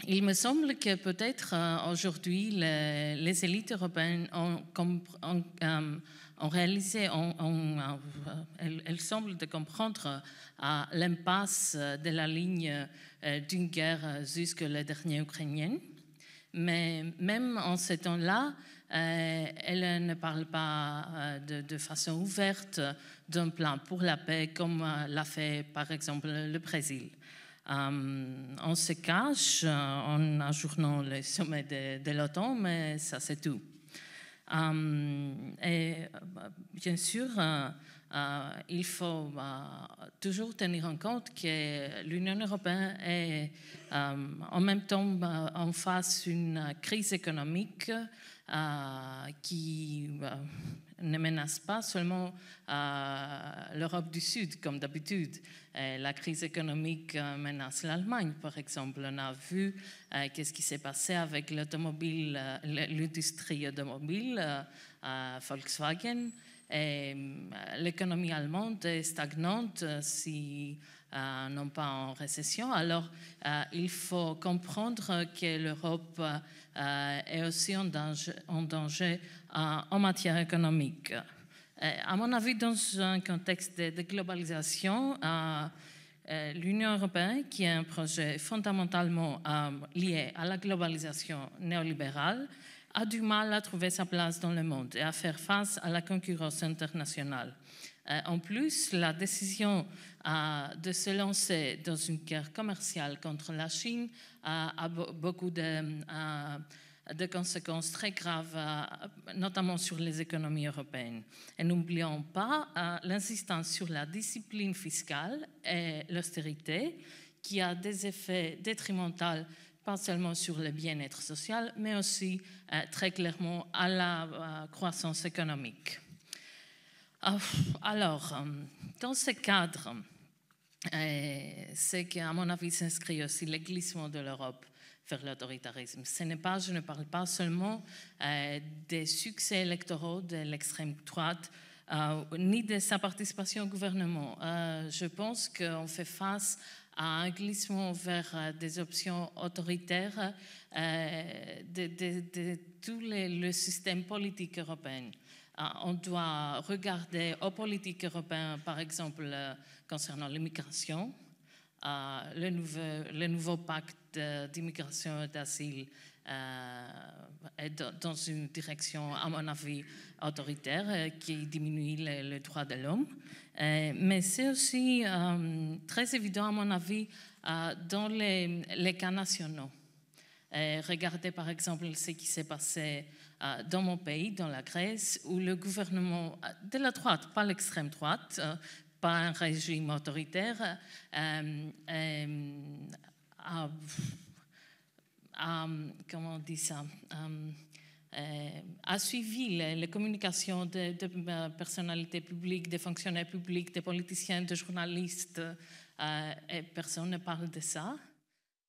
Il me semble que peut-être aujourd'hui, les élites européennes ont réalisé, elles semblent de comprendre l'impasse de la ligne d'une guerre jusqu'à la dernière ukrainienne. Mais même en ce temps-là, elles ne parlent pas de façon ouverte d'un plan pour la paix comme l'a fait par exemple le Brésil. On se cache en ajournant le sommet de l'OTAN, mais ça c'est tout. Et bien sûr, il faut toujours tenir en compte que l'Union européenne est en même temps en face d'une crise économique qui ne menace pas seulement l'Europe du Sud, comme d'habitude. La crise économique menace l'Allemagne, par exemple. On a vu qu'est-ce qui s'est passé avec l'automobile, l'industrie automobile, Volkswagen. Et l'économie allemande est stagnante, si non pas en récession. Alors, il faut comprendre que l'Europe est aussi en danger en matière économique. À mon avis, dans un contexte de globalisation, l'Union européenne, qui est un projet fondamentalement lié à la globalisation néolibérale, a du mal à trouver sa place dans le monde et à faire face à la concurrence internationale. En plus, la décision de se lancer dans une guerre commerciale contre la Chine a beaucoup de conséquences très graves, notamment sur les économies européennes. Et n'oublions pas l'insistance sur la discipline fiscale et l'austérité, qui a des effets détrimentaux pas seulement sur le bien-être social, mais aussi très clairement à la croissance économique. Alors, dans ce cadre, c'est qu'à mon avis s'inscrit aussi le glissement de l'Europe vers l'autoritarisme. Je ne parle pas seulement des succès électoraux de l'extrême droite, ni de sa participation au gouvernement. Je pense qu'on fait face à un glissement vers des options autoritaires de tout le système politique européen. On doit regarder aux politiques européennes, par exemple, concernant l'immigration, le nouveau pacte d'immigration et d'asile est dans une direction, à mon avis, autoritaire, qui diminue les droits de l'homme. Mais c'est aussi très évident, à mon avis, dans les cas nationaux. Regardez par exemple ce qui s'est passé dans mon pays, dans la Grèce, où le gouvernement de la droite, pas l'extrême droite, pas un régime autoritaire, comment on dit ça, a suivi les communications de personnalités publiques, des fonctionnaires publics, des politiciens, des journalistes, et personne ne parle de ça.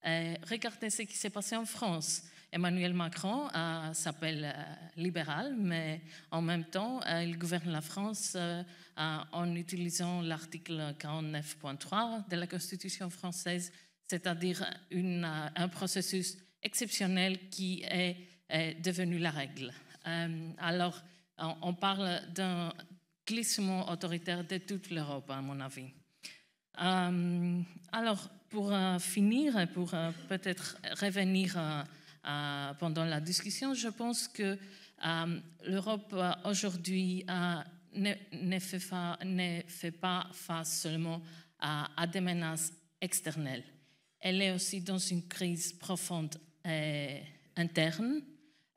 Regardez ce qui s'est passé en France. Emmanuel Macron s'appelle libéral, mais en même temps, il gouverne la France en utilisant l'article 49.3 de la Constitution française, c'est-à-dire un processus exceptionnel qui est devenu la règle. Alors, on parle d'un glissement autoritaire de toute l'Europe, à mon avis. Alors, pour finir, pour peut-être revenir pendant la discussion, je pense que l'Europe aujourd'hui ne fait pas face seulement à des menaces extérieures. Elle est aussi dans une crise profonde interne.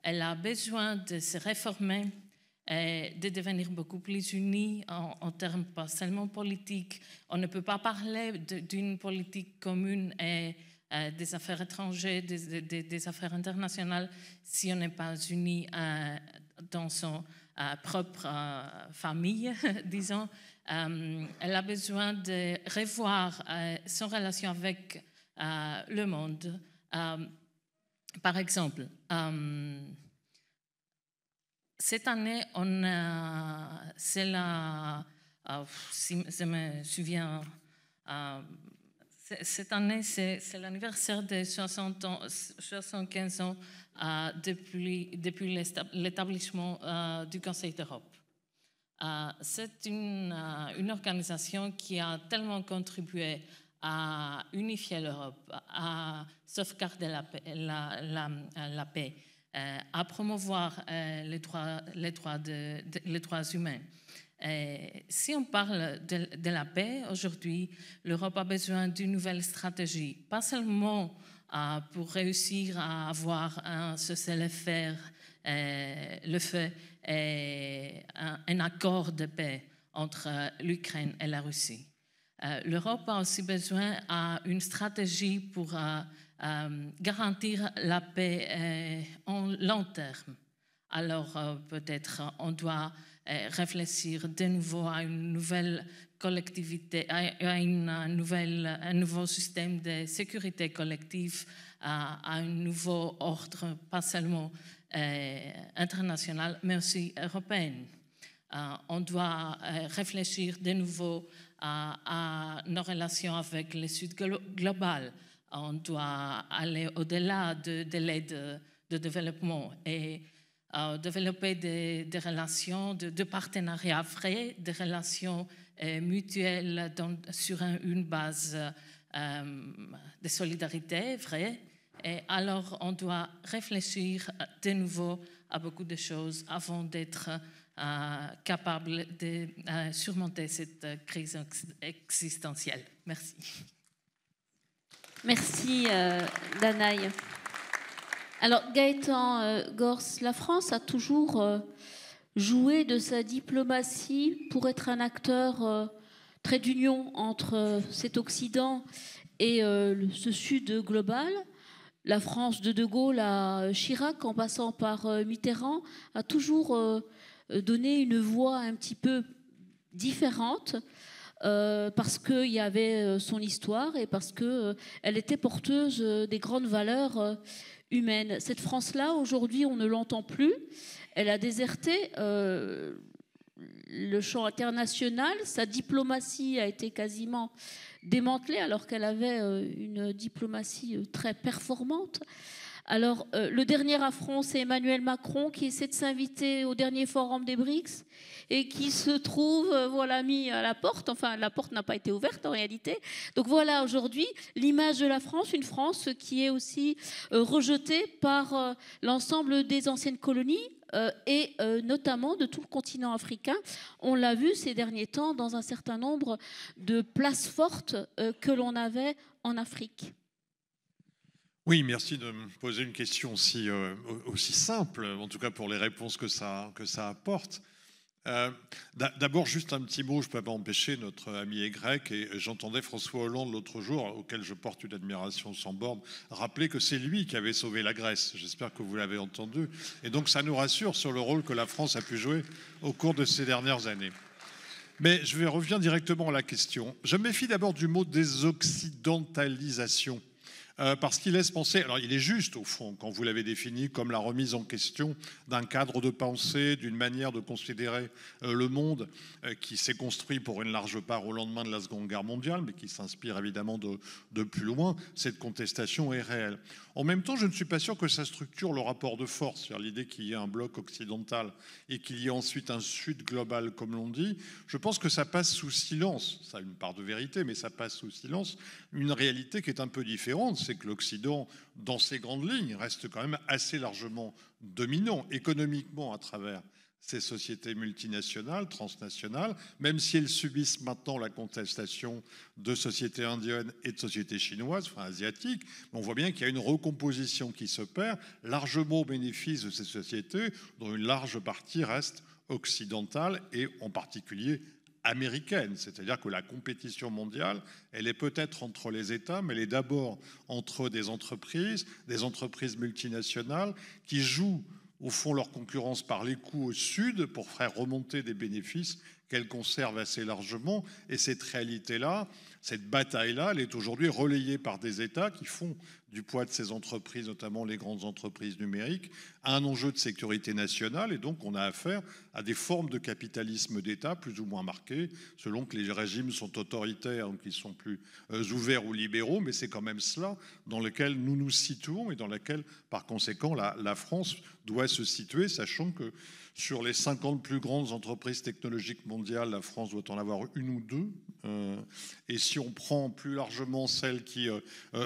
Elle a besoin de se réformer, de devenir beaucoup plus unie en termes pas seulement politiques. On ne peut pas parler d'une politique commune et des affaires étrangères, des affaires internationales, si on n'est pas uni dans son propre famille, disons. Elle a besoin de revoir son relation avec le monde. Par exemple, cette année, c'est si je me souviens, cette année, c'est l'anniversaire de 75 ans depuis l'établissement du Conseil d'Europe. C'est une organisation qui a tellement contribué à unifier l'Europe, à sauvegarder la paix, à promouvoir les droits humains. Si on parle de la paix, aujourd'hui, l'Europe a besoin d'une nouvelle stratégie, pas seulement pour réussir à avoir un cessez-le-feu et un accord de paix entre l'Ukraine et la Russie. L'Europe a aussi besoin d'une stratégie pour garantir la paix en long terme. Alors peut-être on doit réfléchir de nouveau à une nouvelle collectivité, à un nouveau système de sécurité collective, à un nouveau ordre, pas seulement international, mais aussi européen. On doit réfléchir de nouveau à nos relations avec le Sud global. On doit aller au-delà de l'aide de développement et développer des relations de partenariat vrai, des relations mutuelles sur une base de solidarité vraie. Et alors, on doit réfléchir de nouveau à beaucoup de choses avant d'être capable de surmonter cette crise existentielle. Merci. Merci, Danaï. Alors, Gaëtan Gors, la France a toujours joué de sa diplomatie pour être un acteur très d'union entre cet Occident et ce Sud global. La France de Gaulle à Chirac, en passant par Mitterrand, a toujours donné une voix un petit peu différente. parce qu'il y avait son histoire et parce qu'elle était porteuse des grandes valeurs humaines. Cette France-là, aujourd'hui, on ne l'entend plus. Elle a déserté le champ international. Sa diplomatie a été quasiment démantelée alors qu'elle avait une diplomatie très performante. Alors, le dernier affront, c'est Emmanuel Macron qui essaie de s'inviter au dernier forum des BRICS et qui se trouve mis à la porte. Enfin, la porte n'a pas été ouverte en réalité. Donc voilà, aujourd'hui, l'image de la France, une France qui est aussi rejetée par l'ensemble des anciennes colonies et notamment de tout le continent africain. On l'a vu ces derniers temps dans un certain nombre de places fortes que l'on avait en Afrique. Oui, merci de me poser une question aussi simple, en tout cas pour les réponses que ça apporte. D'abord, juste un petit mot, je ne peux pas empêcher notre ami grec, et j'entendais François Hollande l'autre jour, auquel je porte une admiration sans borne, rappeler que c'est lui qui avait sauvé la Grèce. J'espère que vous l'avez entendu. Et donc ça nous rassure sur le rôle que la France a pu jouer au cours de ces dernières années. Mais je vais revenir directement à la question. Je me méfie d'abord du mot désoccidentalisation. Parce qu'il laisse penser, alors il est juste au fond quand vous l'avez défini comme la remise en question d'un cadre de pensée, d'une manière de considérer le monde qui s'est construit pour une large part au lendemain de la Seconde Guerre mondiale, mais qui s'inspire évidemment de plus loin. Cette contestation est réelle. En même temps, je ne suis pas sûr que ça structure le rapport de force, c'est-à-dire l'idée qu'il y ait un bloc occidental et qu'il y ait ensuite un sud global, comme l'on dit. Je pense que ça passe sous silence, ça a une part de vérité, mais ça passe sous silence une réalité qui est un peu différente. C'est que l'Occident, dans ses grandes lignes, reste quand même assez largement dominant économiquement à travers ces sociétés multinationales, transnationales, même si elles subissent maintenant la contestation de sociétés indiennes et de sociétés chinoises, enfin asiatiques. Mais on voit bien qu'il y a une recomposition qui s'opère largement au bénéfice de ces sociétés, dont une large partie reste occidentale et en particulier américaine, c'est-à-dire que la compétition mondiale, elle est peut-être entre les États, mais elle est d'abord entre des entreprises multinationales qui jouent au fond leur concurrence par les coûts au sud pour faire remonter des bénéfices qu'elles conservent assez largement. Et cette réalité-là, cette bataille-là, elle est aujourd'hui relayée par des États qui font du poids de ces entreprises, notamment les grandes entreprises numériques, à un enjeu de sécurité nationale. Et donc, on a affaire à des formes de capitalisme d'État plus ou moins marquées, selon que les régimes sont autoritaires ou qu'ils sont plus ouverts ou libéraux. Mais c'est quand même cela dans lequel nous nous situons et dans lequel, par conséquent, la France doit se situer, sachant que sur les 50 plus grandes entreprises technologiques mondiales, la France doit en avoir une ou deux. Et si on prend plus largement celles qui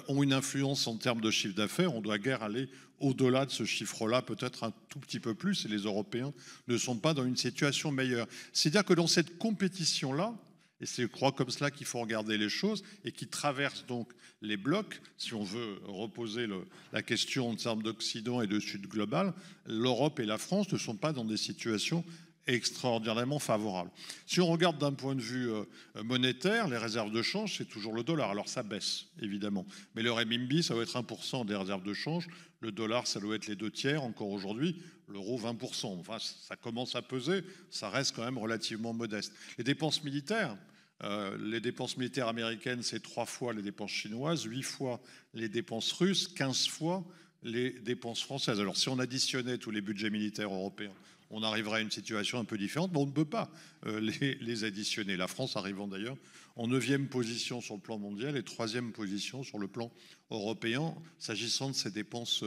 ont une influence en termes de chiffre d'affaires, on doit guère aller au-delà de ce chiffre-là, peut-être un tout petit peu plus, et les Européens ne sont pas dans une situation meilleure. C'est-à-dire que dans cette compétition-là, et c'est, je crois, comme cela qu'il faut regarder les choses, et qui traverse donc les blocs, si on veut reposer la question en termes d'Occident et de Sud global, l'Europe et la France ne sont pas dans des situations extraordinairement favorables. Si on regarde d'un point de vue monétaire, les réserves de change, c'est toujours le dollar. Alors ça baisse, évidemment. Mais le renminbi, ça doit être 1% des réserves de change. Le dollar, ça doit être les 2/3 encore aujourd'hui. L'euro, 20%. Enfin, ça commence à peser. Ça reste quand même relativement modeste. Les dépenses militaires américaines, c'est 3 fois les dépenses chinoises, 8 fois les dépenses russes, 15 fois les dépenses françaises. Alors si on additionnait tous les budgets militaires européens, on arriverait à une situation un peu différente, mais on ne peut pas les additionner. La France arrivant d'ailleurs en 9e position sur le plan mondial et 3e position sur le plan européen, s'agissant de ces dépenses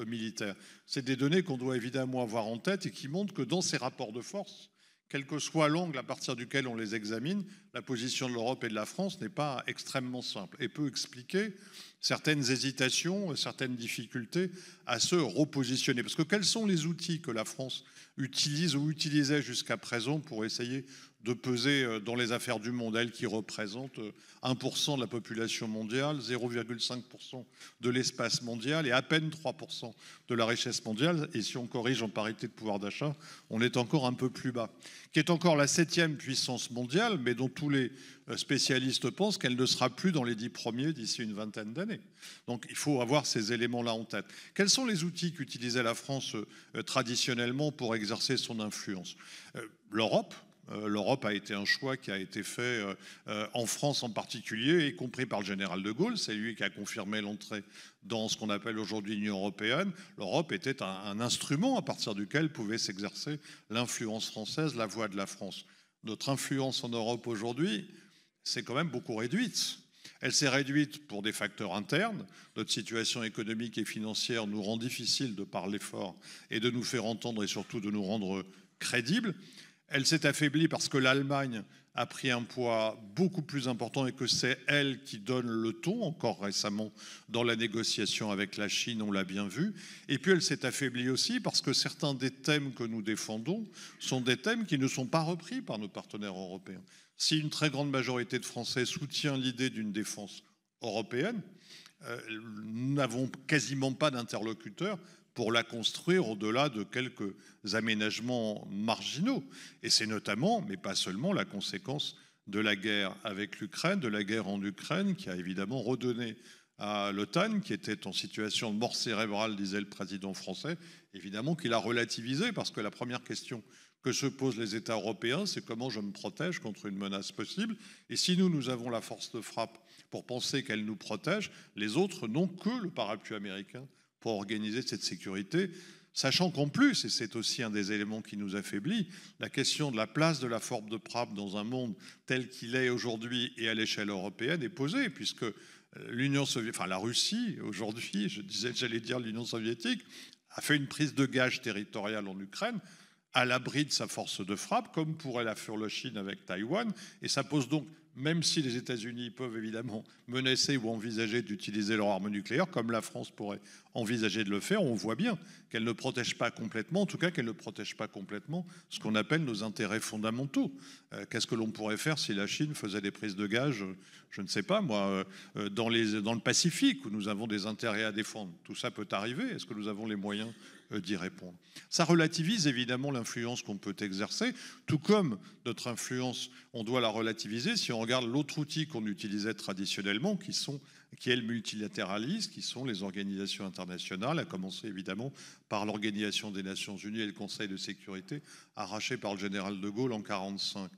militaires. C'est des données qu'on doit évidemment avoir en tête et qui montrent que dans ces rapports de force, quel que soit l'angle à partir duquel on les examine, la position de l'Europe et de la France n'est pas extrêmement simple et peut expliquer certaines hésitations, certaines difficultés à se repositionner. Parce que quels sont les outils que la France utilise ou utilisait jusqu'à présent pour essayer de peser dans les affaires du monde, elle qui représente 1% de la population mondiale, 0,5% de l'espace mondial et à peine 3% de la richesse mondiale. Et si on corrige en parité de pouvoir d'achat, on est encore un peu plus bas. Qui est encore la 7e puissance mondiale, mais dont tous les spécialistes pensent qu'elle ne sera plus dans les 10 premiers d'ici une vingtaine d'années. Donc il faut avoir ces éléments-là en tête. Quels sont les outils qu'utilisait la France traditionnellement pour exercer son influence ? L'Europe, L'Europe a été un choix qui a été fait en France en particulier, y compris par le général de Gaulle. C'est lui qui a confirmé l'entrée dans ce qu'on appelle aujourd'hui l'Union européenne. L'Europe était un instrument à partir duquel pouvait s'exercer l'influence française, la voix de la France. Notre influence en Europe aujourd'hui, c'est quand même beaucoup réduite. Elle s'est réduite pour des facteurs internes. Notre situation économique et financière nous rend difficile de parler fort et de nous faire entendre et surtout de nous rendre crédibles. Elle s'est affaiblie parce que l'Allemagne a pris un poids beaucoup plus important et que c'est elle qui donne le ton, encore récemment, dans la négociation avec la Chine, on l'a bien vu. Et puis elle s'est affaiblie aussi parce que certains des thèmes que nous défendons sont des thèmes qui ne sont pas repris par nos partenaires européens. Si une très grande majorité de Français soutient l'idée d'une défense européenne, nous n'avons quasiment pas d'interlocuteurs pour la construire au-delà de quelques aménagements marginaux. Et c'est notamment, mais pas seulement, la conséquence de la guerre avec l'Ukraine, de la guerre en Ukraine, qui a évidemment redonné à l'OTAN, qui était en situation de mort cérébrale, disait le président français, évidemment qu'il a relativisé, parce que la première question que se posent les États européens, c'est comment je me protège contre une menace possible. Et si nous avons la force de frappe pour penser qu'elle nous protège, les autres n'ont que le parapluie américain pour organiser cette sécurité, sachant qu'en plus, et c'est aussi un des éléments qui nous affaiblit, la question de la place de la force de frappe dans un monde tel qu'il est aujourd'hui et à l'échelle européenne est posée, puisque l'Union soviétique, enfin la Russie aujourd'hui, j'allais dire l'Union soviétique, a fait une prise de gage territoriale en Ukraine, à l'abri de sa force de frappe, comme pourrait la faire la Chine avec Taïwan. Et ça pose donc, même si les États-Unis peuvent évidemment menacer ou envisager d'utiliser leur arme nucléaire, comme la France pourrait envisager de le faire, on voit bien qu'elle ne protège pas complètement, en tout cas qu'elle ne protège pas complètement ce qu'on appelle nos intérêts fondamentaux. Qu'est-ce que l'on pourrait faire si la Chine faisait des prises de gage, je ne sais pas moi, dans le Pacifique, où nous avons des intérêts à défendre? Tout ça peut arriver. Est-ce que nous avons les moyens d'y répondre? Ça relativise évidemment l'influence qu'on peut exercer, tout comme notre influence, on doit la relativiser si on regarde l'autre outil qu'on utilisait traditionnellement, qui est le multilatéralisme, qui sont les organisations internationales, à commencer évidemment par l'Organisation des Nations Unies et le Conseil de sécurité, arraché par le général de Gaulle en 1945.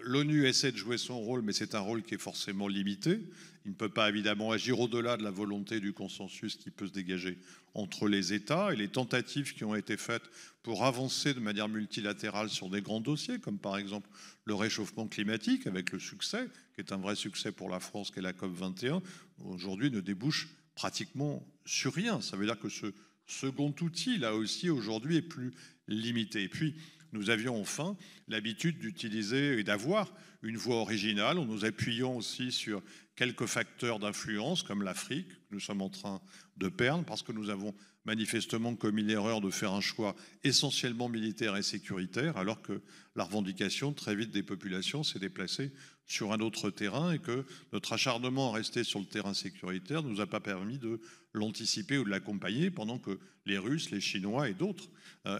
L'ONU essaie de jouer son rôle, mais c'est un rôle qui est forcément limité. Il ne peut pas évidemment agir au-delà de la volonté du consensus qui peut se dégager entre les États. Et les tentatives qui ont été faites pour avancer de manière multilatérale sur des grands dossiers, comme par exemple le réchauffement climatique, avec le succès, qui est un vrai succès pour la France, qui est la COP21, aujourd'hui ne débouchent pratiquement sur rien. Ça veut dire que ce second outil, là aussi, aujourd'hui, est plus limité. Et puis, nous avions enfin l'habitude d'utiliser et d'avoir une voix originale en nous appuyant aussi sur quelques facteurs d'influence comme l'Afrique, que nous sommes en train de perdre parce que nous avons manifestement commis l'erreur de faire un choix essentiellement militaire et sécuritaire alors que la revendication très vite des populations s'est déplacée sur un autre terrain et que notre acharnement à rester sur le terrain sécuritaire ne nous a pas permis de l'anticiper ou de l'accompagner pendant que les Russes, les Chinois et d'autres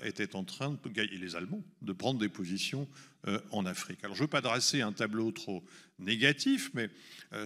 étaient en train, et les Allemands, de prendre des positions en Afrique. Alors je ne veux pas dresser un tableau trop négatif, mais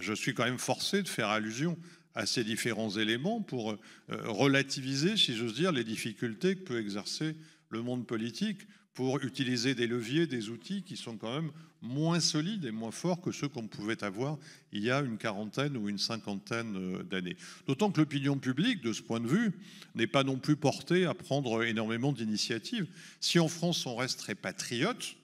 je suis quand même forcé de faire allusion à ces différents éléments pour relativiser, si j'ose dire, les difficultés que peut exercer le monde politique pour utiliser des leviers, des outils qui sont quand même moins solides et moins forts que ceux qu'on pouvait avoir il y a une quarantaine ou une cinquantaine d'années. D'autant que l'opinion publique, de ce point de vue, n'est pas non plus portée à prendre énormément d'initiatives. Si en France on reste très patriote,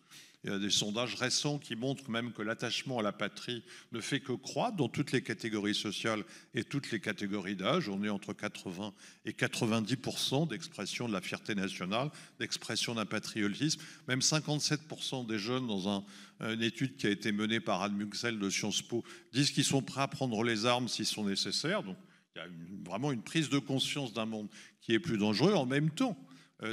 il y a des sondages récents qui montrent même que l'attachement à la patrie ne fait que croître dans toutes les catégories sociales et toutes les catégories d'âge. On est entre 80 et 90% d'expression de la fierté nationale, d'expression d'un patriotisme. Même 57% des jeunes dans une étude qui a été menée par Anne Muxel de Sciences Po disent qu'ils sont prêts à prendre les armes s'ils sont nécessaires. Donc il y a vraiment une prise de conscience d'un monde qui est plus dangereux. En même temps,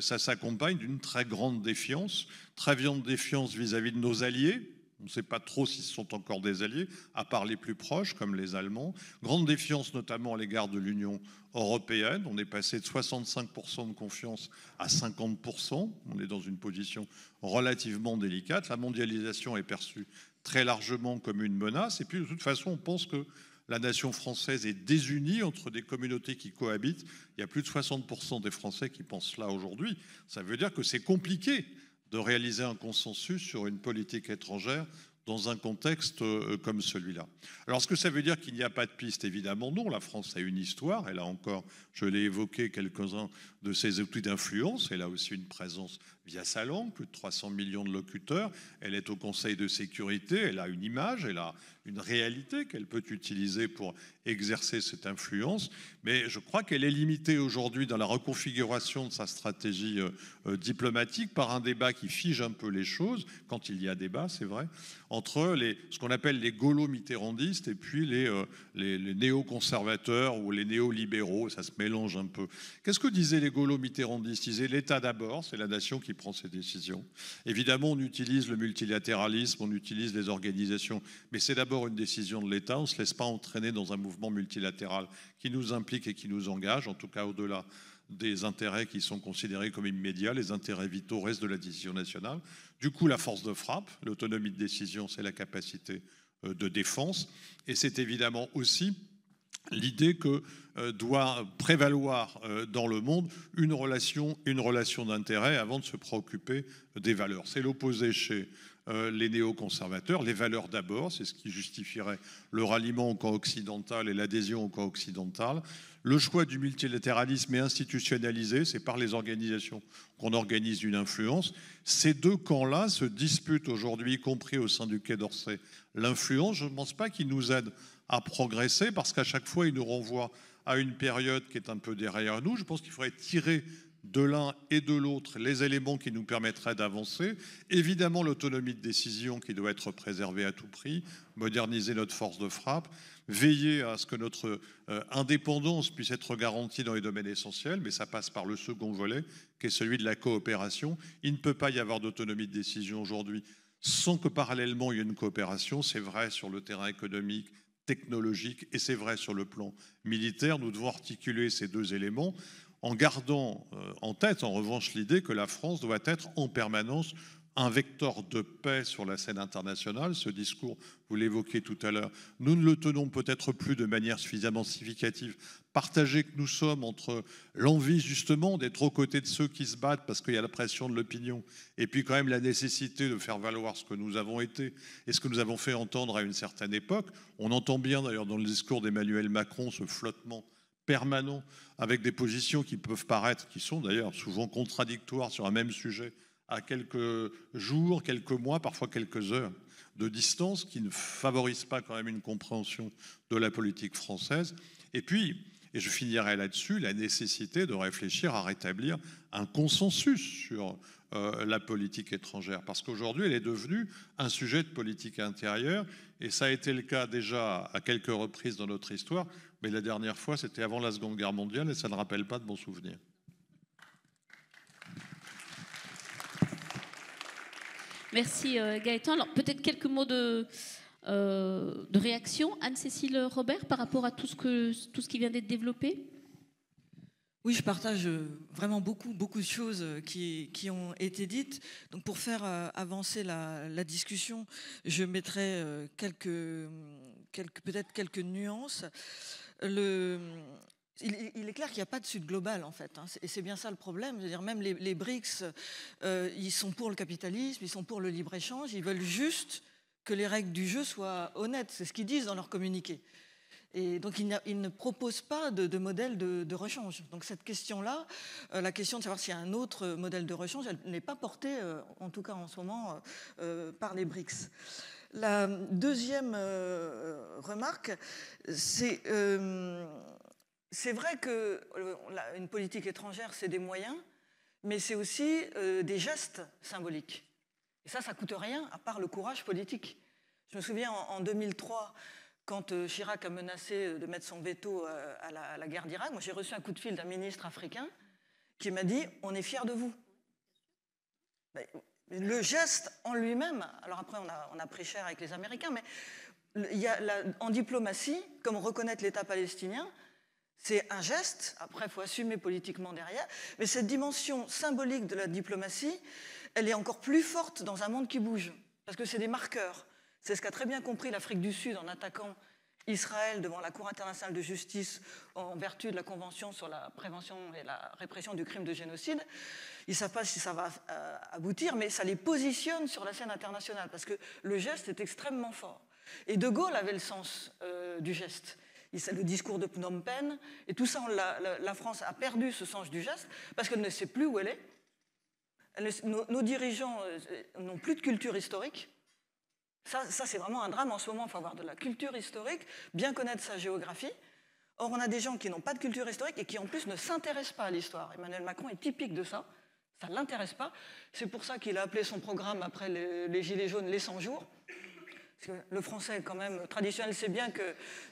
ça s'accompagne d'une très grande défiance vis-à-vis de nos alliés. On ne sait pas trop si ce sont encore des alliés, à part les plus proches, comme les Allemands. Grande défiance notamment à l'égard de l'Union européenne. On est passé de 65% de confiance à 50%. On est dans une position relativement délicate. La mondialisation est perçue très largement comme une menace. Et puis, de toute façon, on pense que la nation française est désunie entre des communautés qui cohabitent. Il y a plus de 60% des Français qui pensent cela aujourd'hui. Ça veut dire que c'est compliqué de réaliser un consensus sur une politique étrangère dans un contexte comme celui-là. Alors, est-ce que ça veut dire qu'il n'y a pas de piste? Évidemment non. La France a une histoire. Elle a encore, je l'ai évoqué, quelques-uns de ses outils d'influence. Elle a aussi une présence via sa langue, plus de 300 millions de locuteurs. Elle est au Conseil de sécurité. Elle a une image, elle a une réalité qu'elle peut utiliser pour exercer cette influence. Mais je crois qu'elle est limitée aujourd'hui dans la reconfiguration de sa stratégie diplomatique par un débat qui fige un peu les choses, quand il y a débat, c'est vrai, entre ce qu'on appelle les gaulo-mitterrandistes et puis les néoconservateurs ou les néolibéraux. Ça se mélange un peu. Qu'est-ce que disaient les gaulo-mitterrandistes? Ils disaient l'État d'abord, c'est la nation qui prend ses décisions. Évidemment, on utilise le multilatéralisme, on utilise les organisations, mais c'est d'abord une décision de l'État. On ne se laisse pas entraîner dans un mouvement multilatéral qui nous implique et qui nous engage, en tout cas au-delà des intérêts qui sont considérés comme immédiats. Les intérêts vitaux restent de la décision nationale. Du coup, la force de frappe, l'autonomie de décision, c'est la capacité de défense. Et c'est évidemment aussi l'idée que doit prévaloir dans le monde une relation d'intérêt avant de se préoccuper des valeurs. C'est l'opposé chez les néoconservateurs. Les valeurs d'abord, c'est ce qui justifierait le ralliement au camp occidental et l'adhésion au camp occidental. Le choix du multilatéralisme est institutionnalisé, c'est par les organisations qu'on organise une influence. Ces deux camps-là se disputent aujourd'hui, y compris au sein du Quai d'Orsay, l'influence. Je ne pense pas qu'ils nous aident à progresser, parce qu'à chaque fois, ils nous renvoient à une période qui est un peu derrière nous. Je pense qu'il faudrait tirer de l'un et de l'autre les éléments qui nous permettraient d'avancer. Évidemment, l'autonomie de décision qui doit être préservée à tout prix, moderniser notre force de frappe, veiller à ce que notre indépendance puisse être garantie dans les domaines essentiels, mais ça passe par le second volet, qui est celui de la coopération. Il ne peut pas y avoir d'autonomie de décision aujourd'hui sans que parallèlement il y ait une coopération. C'est vrai sur le terrain économique, technologique, et c'est vrai sur le plan militaire. Nous devons articuler ces deux éléments en gardant en tête, en revanche, l'idée que la France doit être en permanence un vecteur de paix sur la scène internationale. Ce discours, vous l'évoquiez tout à l'heure, nous ne le tenons peut-être plus de manière suffisamment significative, partagé que nous sommes entre l'envie justement d'être aux côtés de ceux qui se battent parce qu'il y a la pression de l'opinion, et puis quand même la nécessité de faire valoir ce que nous avons été et ce que nous avons fait entendre à une certaine époque. On entend bien d'ailleurs dans le discours d'Emmanuel Macron ce flottement permanent avec des positions qui peuvent paraître, qui sont d'ailleurs souvent contradictoires sur un même sujet, à quelques jours, quelques mois, parfois quelques heures de distance, qui ne favorisent pas quand même une compréhension de la politique française. Et puis, et je finirai là-dessus, la nécessité de réfléchir à rétablir un consensus sur la politique étrangère, parce qu'aujourd'hui, elle est devenue un sujet de politique intérieure, et ça a été le cas déjà à quelques reprises dans notre histoire, mais la dernière fois, c'était avant la Seconde Guerre mondiale, et ça ne rappelle pas de bons souvenirs. Merci Gaëtan. Alors peut-être quelques mots de réaction. Anne-Cécile Robert, par rapport à tout ce qui vient d'être développé. Oui, je partage vraiment beaucoup de choses qui ont été dites. Donc pour faire avancer la discussion, je mettrai peut-être quelques nuances. Il est clair qu'il n'y a pas de sud global, en fait, hein, et c'est bien ça le problème. C'est-à-dire même les BRICS, ils sont pour le capitalisme, ils sont pour le libre-échange, ils veulent juste que les règles du jeu soient honnêtes. C'est ce qu'ils disent dans leur communiqué. Et donc ils ne proposent pas de modèle de rechange. Donc cette question-là, la question de savoir s'il y a un autre modèle de rechange, elle n'est pas portée, en tout cas en ce moment, par les BRICS. La deuxième remarque, c'est vrai qu'une politique étrangère, c'est des moyens, mais c'est aussi des gestes symboliques. Et ça coûte rien, à part le courage politique. Je me souviens en 2003, quand Chirac a menacé de mettre son veto à la guerre d'Irak, moi j'ai reçu un coup de fil d'un ministre africain qui m'a dit « on est fiers de vous ». Le geste en lui-même, alors après on a pris cher avec les Américains, mais en diplomatie, comme reconnaître l'État palestinien, c'est un geste, après il faut assumer politiquement derrière, mais cette dimension symbolique de la diplomatie, elle est encore plus forte dans un monde qui bouge, parce que c'est des marqueurs. C'est ce qu'a très bien compris l'Afrique du Sud en attaquant Israël devant la Cour internationale de justice en vertu de la Convention sur la prévention et la répression du crime de génocide. Ils ne savent pas si ça va aboutir, mais ça les positionne sur la scène internationale parce que le geste est extrêmement fort. Et De Gaulle avait le sens du geste. Le discours de Phnom Penh, et tout ça, la France a perdu ce sens du geste parce qu'elle ne sait plus où elle est. Nos dirigeants n'ont plus de culture historique. Ça c'est vraiment un drame en ce moment. Il faut avoir de la culture historique, bien connaître sa géographie. Or, on a des gens qui n'ont pas de culture historique et qui, en plus, ne s'intéressent pas à l'histoire. Emmanuel Macron est typique de ça. Ça ne l'intéresse pas. C'est pour ça qu'il a appelé son programme, après les Gilets jaunes, les 100 jours. Parce que le français, quand même, traditionnel, c'est bien que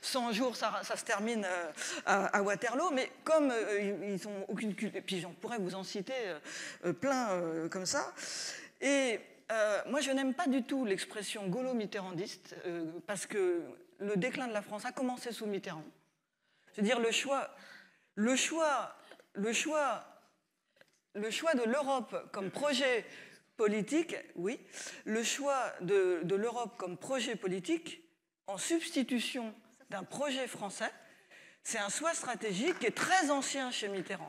100 jours, ça se termine à Waterloo. Mais comme ils n'ont aucune culture... Et puis, on pourrait vous en citer plein comme ça. Et... moi, je n'aime pas du tout l'expression gaulo-mitterrandiste parce que le déclin de la France a commencé sous Mitterrand. Je veux dire, le choix de l'Europe comme projet politique, oui, le choix de l'Europe comme projet politique en substitution d'un projet français, c'est un choix stratégique qui est très ancien chez Mitterrand.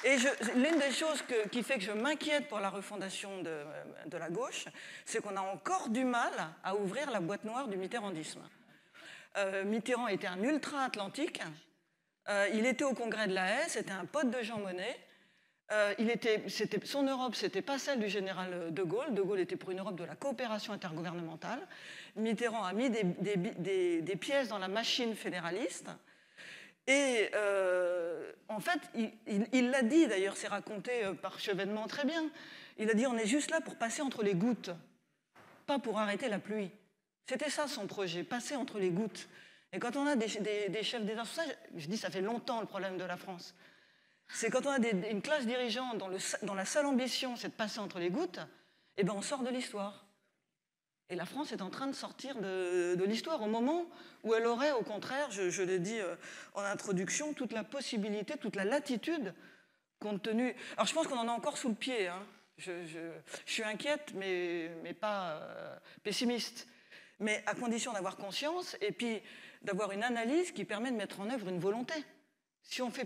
Et l'une des choses qui fait que je m'inquiète pour la refondation de la gauche, c'est qu'on a encore du mal à ouvrir la boîte noire du mitterrandisme. Mitterrand était un ultra-atlantique. Il était au congrès de la Haye, c'était un pote de Jean Monnet. Son Europe, c'était pas celle du général de Gaulle. De Gaulle était pour une Europe de la coopération intergouvernementale. Mitterrand a mis des pièces dans la machine fédéraliste. Et en fait, il l'a dit, d'ailleurs, c'est raconté par Chevènement très bien. Il a dit, on est juste là pour passer entre les gouttes, pas pour arrêter la pluie. C'était ça son projet, passer entre les gouttes. Et quand on a des chefs d'État, je dis, ça fait longtemps le problème de la France. C'est quand on a une classe dirigeante dont la seule ambition, c'est de passer entre les gouttes, eh ben on sort de l'histoire. Et la France est en train de sortir de l'histoire au moment où elle aurait, au contraire, je l'ai dit en introduction, toute la possibilité, toute la latitude, compte tenu... Alors, je pense qu'on en a encore sous le pied. Hein. Je suis inquiète, mais pas pessimiste. Mais à condition d'avoir conscience et puis d'avoir une analyse qui permet de mettre en œuvre une volonté. Si on fait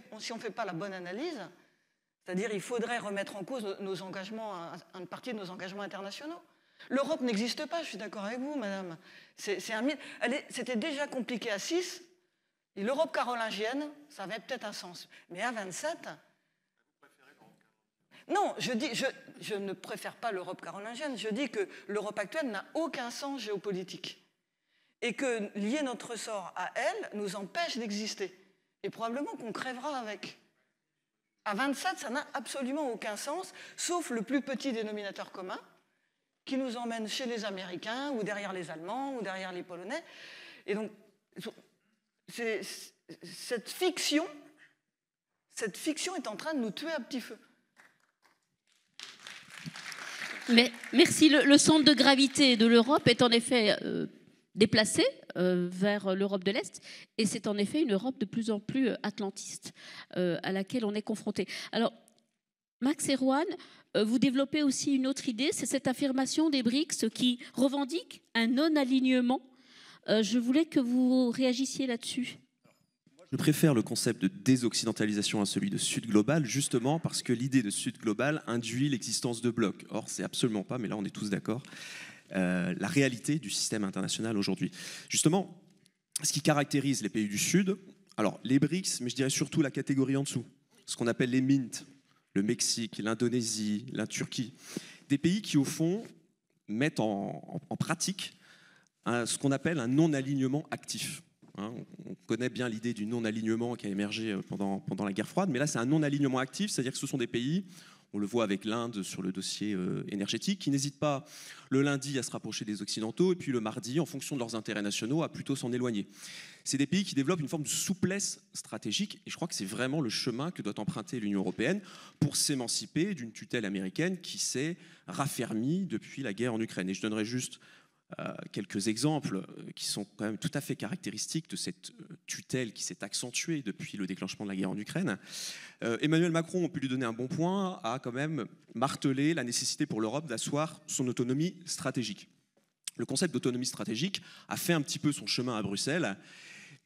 pas la bonne analyse, c'est-à-dire il faudrait remettre en cause nos engagements, une partie de nos engagements internationaux. L'Europe n'existe pas, je suis d'accord avec vous, madame. C'est un mythe. C'était déjà compliqué à 6. Et l'Europe carolingienne, ça avait peut-être un sens. Mais à 27... Non, je ne préfère pas l'Europe carolingienne. Je dis que l'Europe actuelle n'a aucun sens géopolitique. Et que lier notre sort à elle nous empêche d'exister. Et probablement qu'on crèvera avec. À 27, ça n'a absolument aucun sens, sauf le plus petit dénominateur commun, qui nous emmène chez les Américains, ou derrière les Allemands, ou derrière les Polonais. Et donc, cette fiction est en train de nous tuer à petit feu. Mais merci. Le centre de gravité de l'Europe est en effet déplacé vers l'Europe de l'Est, et c'est en effet une Europe de plus en plus atlantiste à laquelle on est confronté. Alors, Max et Rohan, vous développez aussi une autre idée, c'est cette affirmation des BRICS qui revendique un non-alignement. Je voulais que vous réagissiez là-dessus. Je préfère le concept de désoccidentalisation à celui de Sud global, justement parce que l'idée de Sud global induit l'existence de blocs. Or, c'est absolument pas, mais là on est tous d'accord, la réalité du système international aujourd'hui. Justement, ce qui caractérise les pays du Sud, alors les BRICS, mais je dirais surtout la catégorie en dessous, ce qu'on appelle les MINT, le Mexique, l'Indonésie, la Turquie, des pays qui, au fond, mettent en pratique ce qu'on appelle un non-alignement actif. On connaît bien l'idée du non-alignement qui a émergé pendant la guerre froide, mais là, c'est un non-alignement actif, c'est-à-dire que ce sont des pays, on le voit avec l'Inde sur le dossier énergétique, qui n'hésitent pas le lundi à se rapprocher des Occidentaux et puis le mardi, en fonction de leurs intérêts nationaux, à plutôt s'en éloigner. C'est des pays qui développent une forme de souplesse stratégique, et je crois que c'est vraiment le chemin que doit emprunter l'Union européenne pour s'émanciper d'une tutelle américaine qui s'est raffermie depuis la guerre en Ukraine. Et je donnerai juste quelques exemples qui sont quand même tout à fait caractéristiques de cette tutelle qui s'est accentuée depuis le déclenchement de la guerre en Ukraine. Emmanuel Macron, on peut lui donner un bon point, a quand même martelé la nécessité pour l'Europe d'asseoir son autonomie stratégique. Le concept d'autonomie stratégique a fait un petit peu son chemin à Bruxelles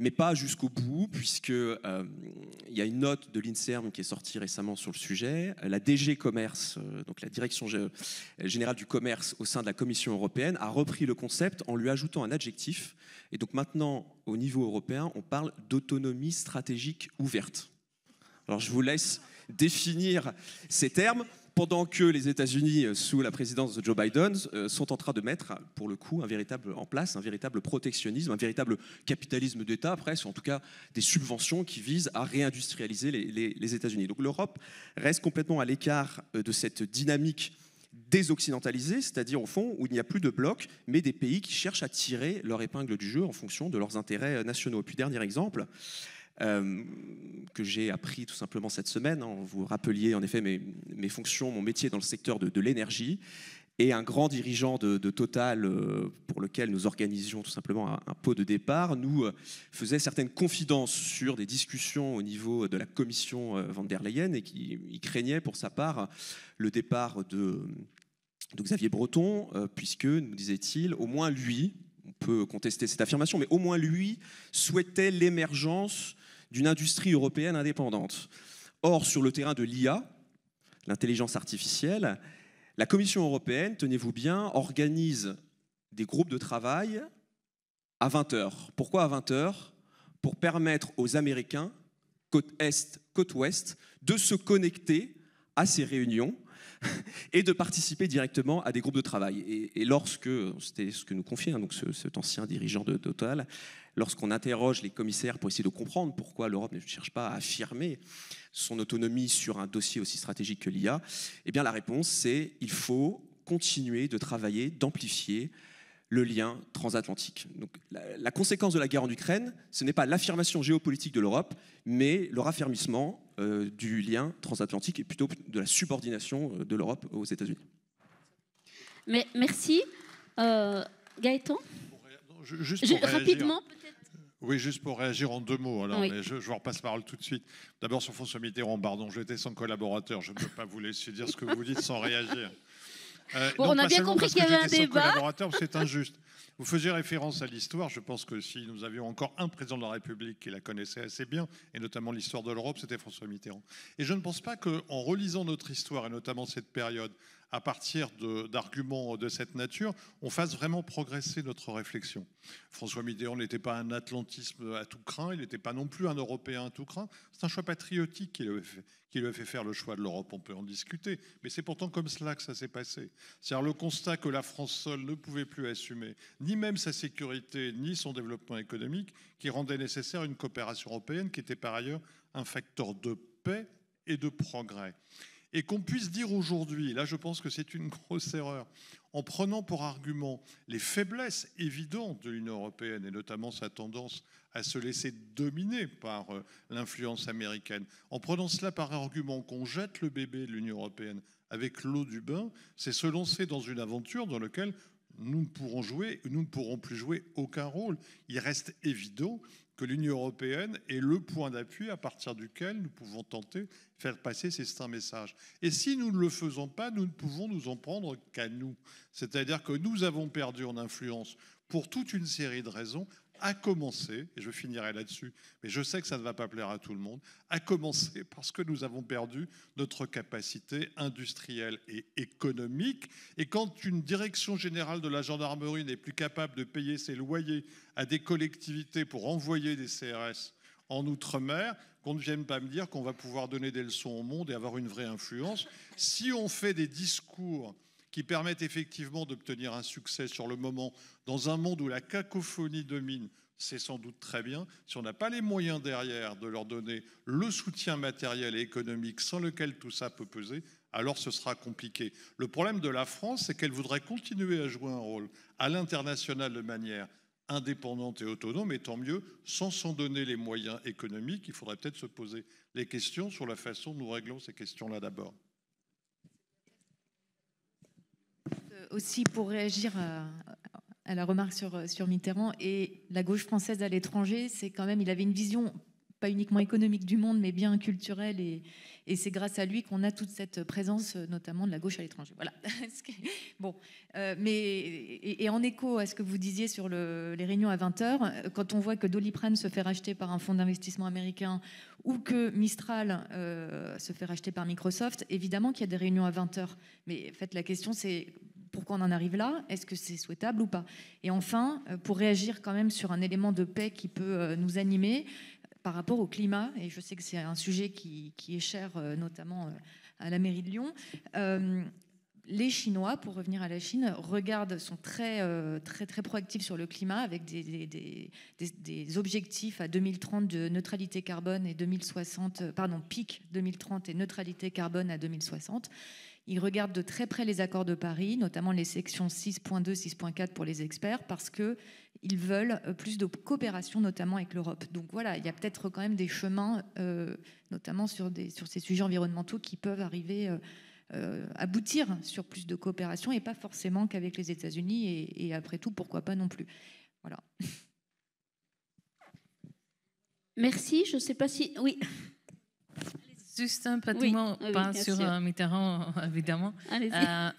mais pas jusqu'au bout, puisque il y a une note de l'INSERM qui est sortie récemment sur le sujet. La DG Commerce, donc la Direction Générale du Commerce au sein de la Commission européenne, a repris le concept en lui ajoutant un adjectif. Et donc maintenant, au niveau européen, on parle d'autonomie stratégique ouverte. Alors je vous laisse définir ces termes, pendant que les États-Unis, sous la présidence de Joe Biden, sont en train de mettre, pour le coup, en place un véritable protectionnisme, un véritable capitalisme d'État, presque, en tout cas des subventions qui visent à réindustrialiser les États-Unis. Donc l'Europe reste complètement à l'écart de cette dynamique désoccidentalisée, c'est-à-dire au fond où il n'y a plus de blocs, mais des pays qui cherchent à tirer leur épingle du jeu en fonction de leurs intérêts nationaux. Et puis dernier exemple, que j'ai appris tout simplement cette semaine. Vous rappeliez en effet mes fonctions, mon métier dans le secteur de l'énergie, et un grand dirigeant de Total, pour lequel nous organisions tout simplement un pot de départ, nous faisait certaines confidences sur des discussions au niveau de la commission von der Leyen, et il craignait pour sa part le départ de Xavier Breton, puisque, nous disait-il, au moins lui, on peut contester cette affirmation, mais au moins lui souhaitait l'émergence d'une industrie européenne indépendante. Or, sur le terrain de l'IA, l'intelligence artificielle, la Commission européenne, tenez-vous bien, organise des groupes de travail à 20h. Pourquoi à 20h? Pour permettre aux Américains, côte Est, côte Ouest, de se connecter à ces réunions et de participer directement à des groupes de travail. Et lorsque, c'était ce que nous confiait donc cet ancien dirigeant de Total, lorsqu'on interroge les commissaires pour essayer de comprendre pourquoi l'Europe ne cherche pas à affirmer son autonomie sur un dossier aussi stratégique que l'IA, eh bien la réponse c'est il faut continuer de travailler, d'amplifier le lien transatlantique. Donc, la conséquence de la guerre en Ukraine, ce n'est pas l'affirmation géopolitique de l'Europe, mais le raffermissement du lien transatlantique et plutôt de la subordination de l'Europe aux États-Unis. Mais merci. Gaëtan, rapidement peut-être. Oui, juste pour réagir en 2 mots. Alors, Oui. mais je vous repasse la parole tout de suite. D'abord sur François Mitterrand, pardon, j'étais son collaborateur, je ne peux pas vous laisser dire ce que vous dites sans réagir. Bon, on a bien compris qu'il y avait un débat. C'est injuste. Vous faisiez référence à l'histoire. Je pense que si nous avions encore un président de la République qui la connaissait assez bien, et notamment l'histoire de l'Europe, c'était François Mitterrand. Et je ne pense pas qu'en relisant notre histoire, et notamment cette période, à partir d'arguments de cette nature, on fasse vraiment progresser notre réflexion. François Mitterrand n'était pas un atlantisme à tout crin, il n'était pas non plus un Européen à tout crin. C'est un choix patriotique qui lui a fait faire le choix de l'Europe. On peut en discuter, mais c'est pourtant comme cela que ça s'est passé. C'est-à-dire le constat que la France seule ne pouvait plus assumer ni même sa sécurité, ni son développement économique, qui rendait nécessaire une coopération européenne qui était par ailleurs un facteur de paix et de progrès. Et qu'on puisse dire aujourd'hui, là je pense que c'est une grosse erreur, en prenant pour argument les faiblesses évidentes de l'Union européenne, et notamment sa tendance à se laisser dominer par l'influence américaine, en prenant cela par argument qu'on jette le bébé de l'Union européenne avec l'eau du bain, c'est se lancer dans une aventure dans laquelle nous ne pourrons plus jouer aucun rôle. Il reste évident que l'Union européenne est le point d'appui à partir duquel nous pouvons tenter de faire passer certains messages. Et si nous ne le faisons pas, nous ne pouvons nous en prendre qu'à nous. C'est-à-dire que nous avons perdu en influence pour toute une série de raisons, à commencer, et je finirai là-dessus, mais je sais que ça ne va pas plaire à tout le monde, à commencer parce que nous avons perdu notre capacité industrielle et économique. Et quand une direction générale de la gendarmerie n'est plus capable de payer ses loyers à des collectivités pour envoyer des CRS en Outre-mer, qu'on ne vienne pas me dire qu'on va pouvoir donner des leçons au monde et avoir une vraie influence. Si on fait des discours qui permettent effectivement d'obtenir un succès sur le moment, dans un monde où la cacophonie domine, c'est sans doute très bien. Si on n'a pas les moyens derrière de leur donner le soutien matériel et économique sans lequel tout ça peut peser, alors ce sera compliqué. Le problème de la France, c'est qu'elle voudrait continuer à jouer un rôle à l'international de manière indépendante et autonome, et tant mieux, sans s'en donner les moyens économiques. Il faudrait peut-être se poser les questions sur la façon dont nous réglons ces questions-là d'abord. Aussi pour réagir à la remarque sur Mitterrand et la gauche française à l'étranger, c'est quand même, il avait une vision pas uniquement économique du monde, mais bien culturelle Et c'est grâce à lui qu'on a toute cette présence, notamment de la gauche à l'étranger. Voilà. Bon, et en écho à ce que vous disiez sur les réunions à 20h, quand on voit que Doliprane se fait racheter par un fonds d'investissement américain ou que Mistral se fait racheter par Microsoft, évidemment qu'il y a des réunions à 20h. Mais en fait, la question, c'est pourquoi on en arrive là? Est-ce que c'est souhaitable ou pas? Et enfin, pour réagir quand même sur un élément de paix qui peut nous animer, par rapport au climat, et je sais que c'est un sujet qui est cher notamment à la mairie de Lyon, les Chinois, pour revenir à la Chine, sont très proactifs sur le climat avec des objectifs à 2030 de neutralité carbone et 2060, pic 2030 et neutralité carbone à 2060. Ils regardent de très près les accords de Paris, notamment les sections 6.2, 6.4 pour les experts, parce qu'ils veulent plus de coopération, notamment avec l'Europe. Donc voilà, il y a peut-être quand même des chemins, notamment sur ces sujets environnementaux, qui peuvent arriver, aboutir sur plus de coopération, et pas forcément qu'avec les États-Unis, et après tout, pourquoi pas non plus. Voilà. Merci, je ne sais pas si... Oui. Juste un petit mot, pas sur Mitterrand, évidemment,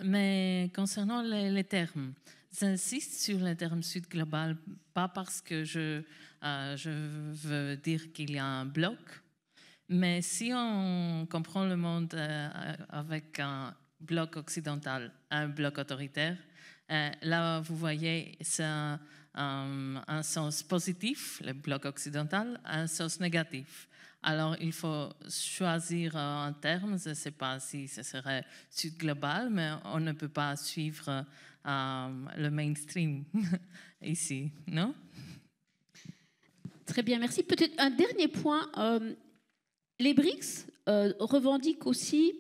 mais concernant les termes. J'insiste sur les termes sud global, pas parce que je veux dire qu'il y a un bloc, mais si on comprend le monde avec un bloc occidental, un bloc autoritaire, là, vous voyez, c'est un sens positif, le bloc occidental, un sens négatif. Alors, il faut choisir un terme. Je ne sais pas si ce serait sud global, mais on ne peut pas suivre le mainstream ici, non? Très bien, merci. Peut-être un dernier point. Les BRICS revendiquent aussi,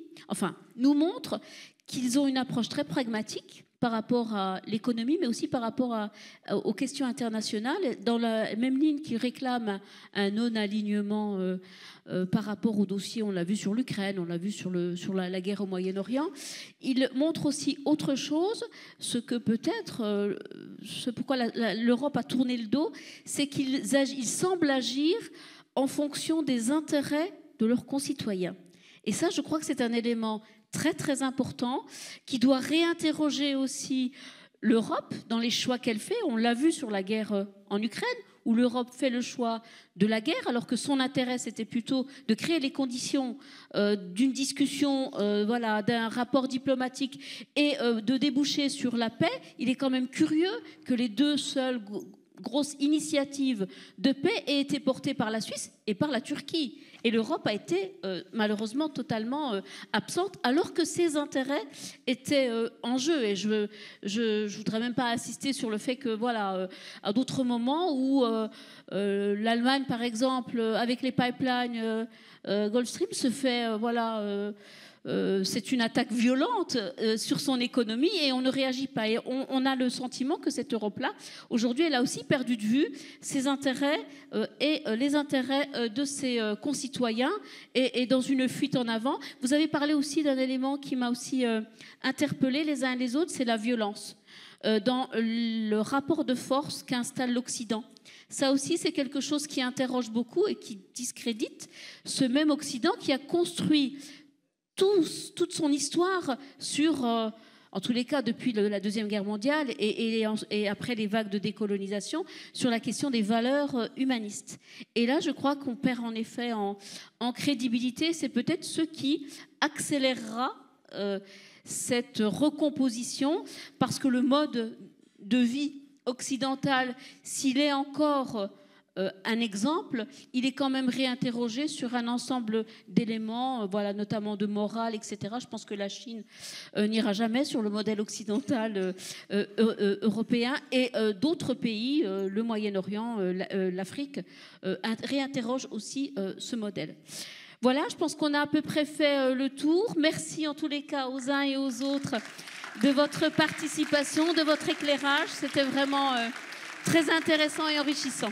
nous montrent qu'ils ont une approche très pragmatique par rapport à l'économie, mais aussi par rapport aux questions internationales, dans la même ligne qu'ils réclament un non-alignement par rapport au dossier, on l'a vu sur l'Ukraine, on l'a vu sur la guerre au Moyen-Orient. Ils montrent aussi autre chose, ce que peut-être, ce pourquoi l'Europe a tourné le dos, c'est qu'ils semblent agir en fonction des intérêts de leurs concitoyens. Et ça, je crois que c'est un élément très très important qui doit réinterroger aussi l'Europe dans les choix qu'elle fait. On l'a vu sur la guerre en Ukraine, où l'Europe fait le choix de la guerre, alors que son intérêt, c'était plutôt de créer les conditions d'une discussion, d'un rapport diplomatique et de déboucher sur la paix. Il est quand même curieux que les deux seules grosses initiatives de paix aient été portées par la Suisse et par la Turquie. Et l'Europe a été malheureusement totalement absente, alors que ses intérêts étaient en jeu. Et je voudrais même pas insister sur le fait que, à d'autres moments où l'Allemagne, par exemple, avec les pipelines Gulf Stream, se fait, c'est une attaque violente sur son économie et on ne réagit pas. Et on a le sentiment que cette Europe-là, aujourd'hui, elle a aussi perdu de vue ses intérêts et les intérêts de ses concitoyens et dans une fuite en avant. Vous avez parlé aussi d'un élément qui m'a aussi interpellé les uns et les autres, c'est la violence dans le rapport de force qu'installe l'Occident. Ça aussi, c'est quelque chose qui interroge beaucoup et qui discrédite ce même Occident qui a construit toute son histoire sur, en tous les cas depuis la Deuxième Guerre mondiale et après les vagues de décolonisation, sur la question des valeurs humanistes. Et là, je crois qu'on perd en effet en crédibilité. C'est peut-être ce qui accélérera cette recomposition, parce que le mode de vie occidental, s'il est encore un exemple, il est quand même réinterrogé sur un ensemble d'éléments, notamment de morale, etc. Je pense que la Chine n'ira jamais sur le modèle occidental européen, et d'autres pays, le Moyen-Orient, l'Afrique, réinterrogent aussi ce modèle. Voilà, je pense qu'on a à peu près fait le tour. Merci en tous les cas aux uns et aux autres de votre participation, de votre éclairage. C'était vraiment très intéressant et enrichissant.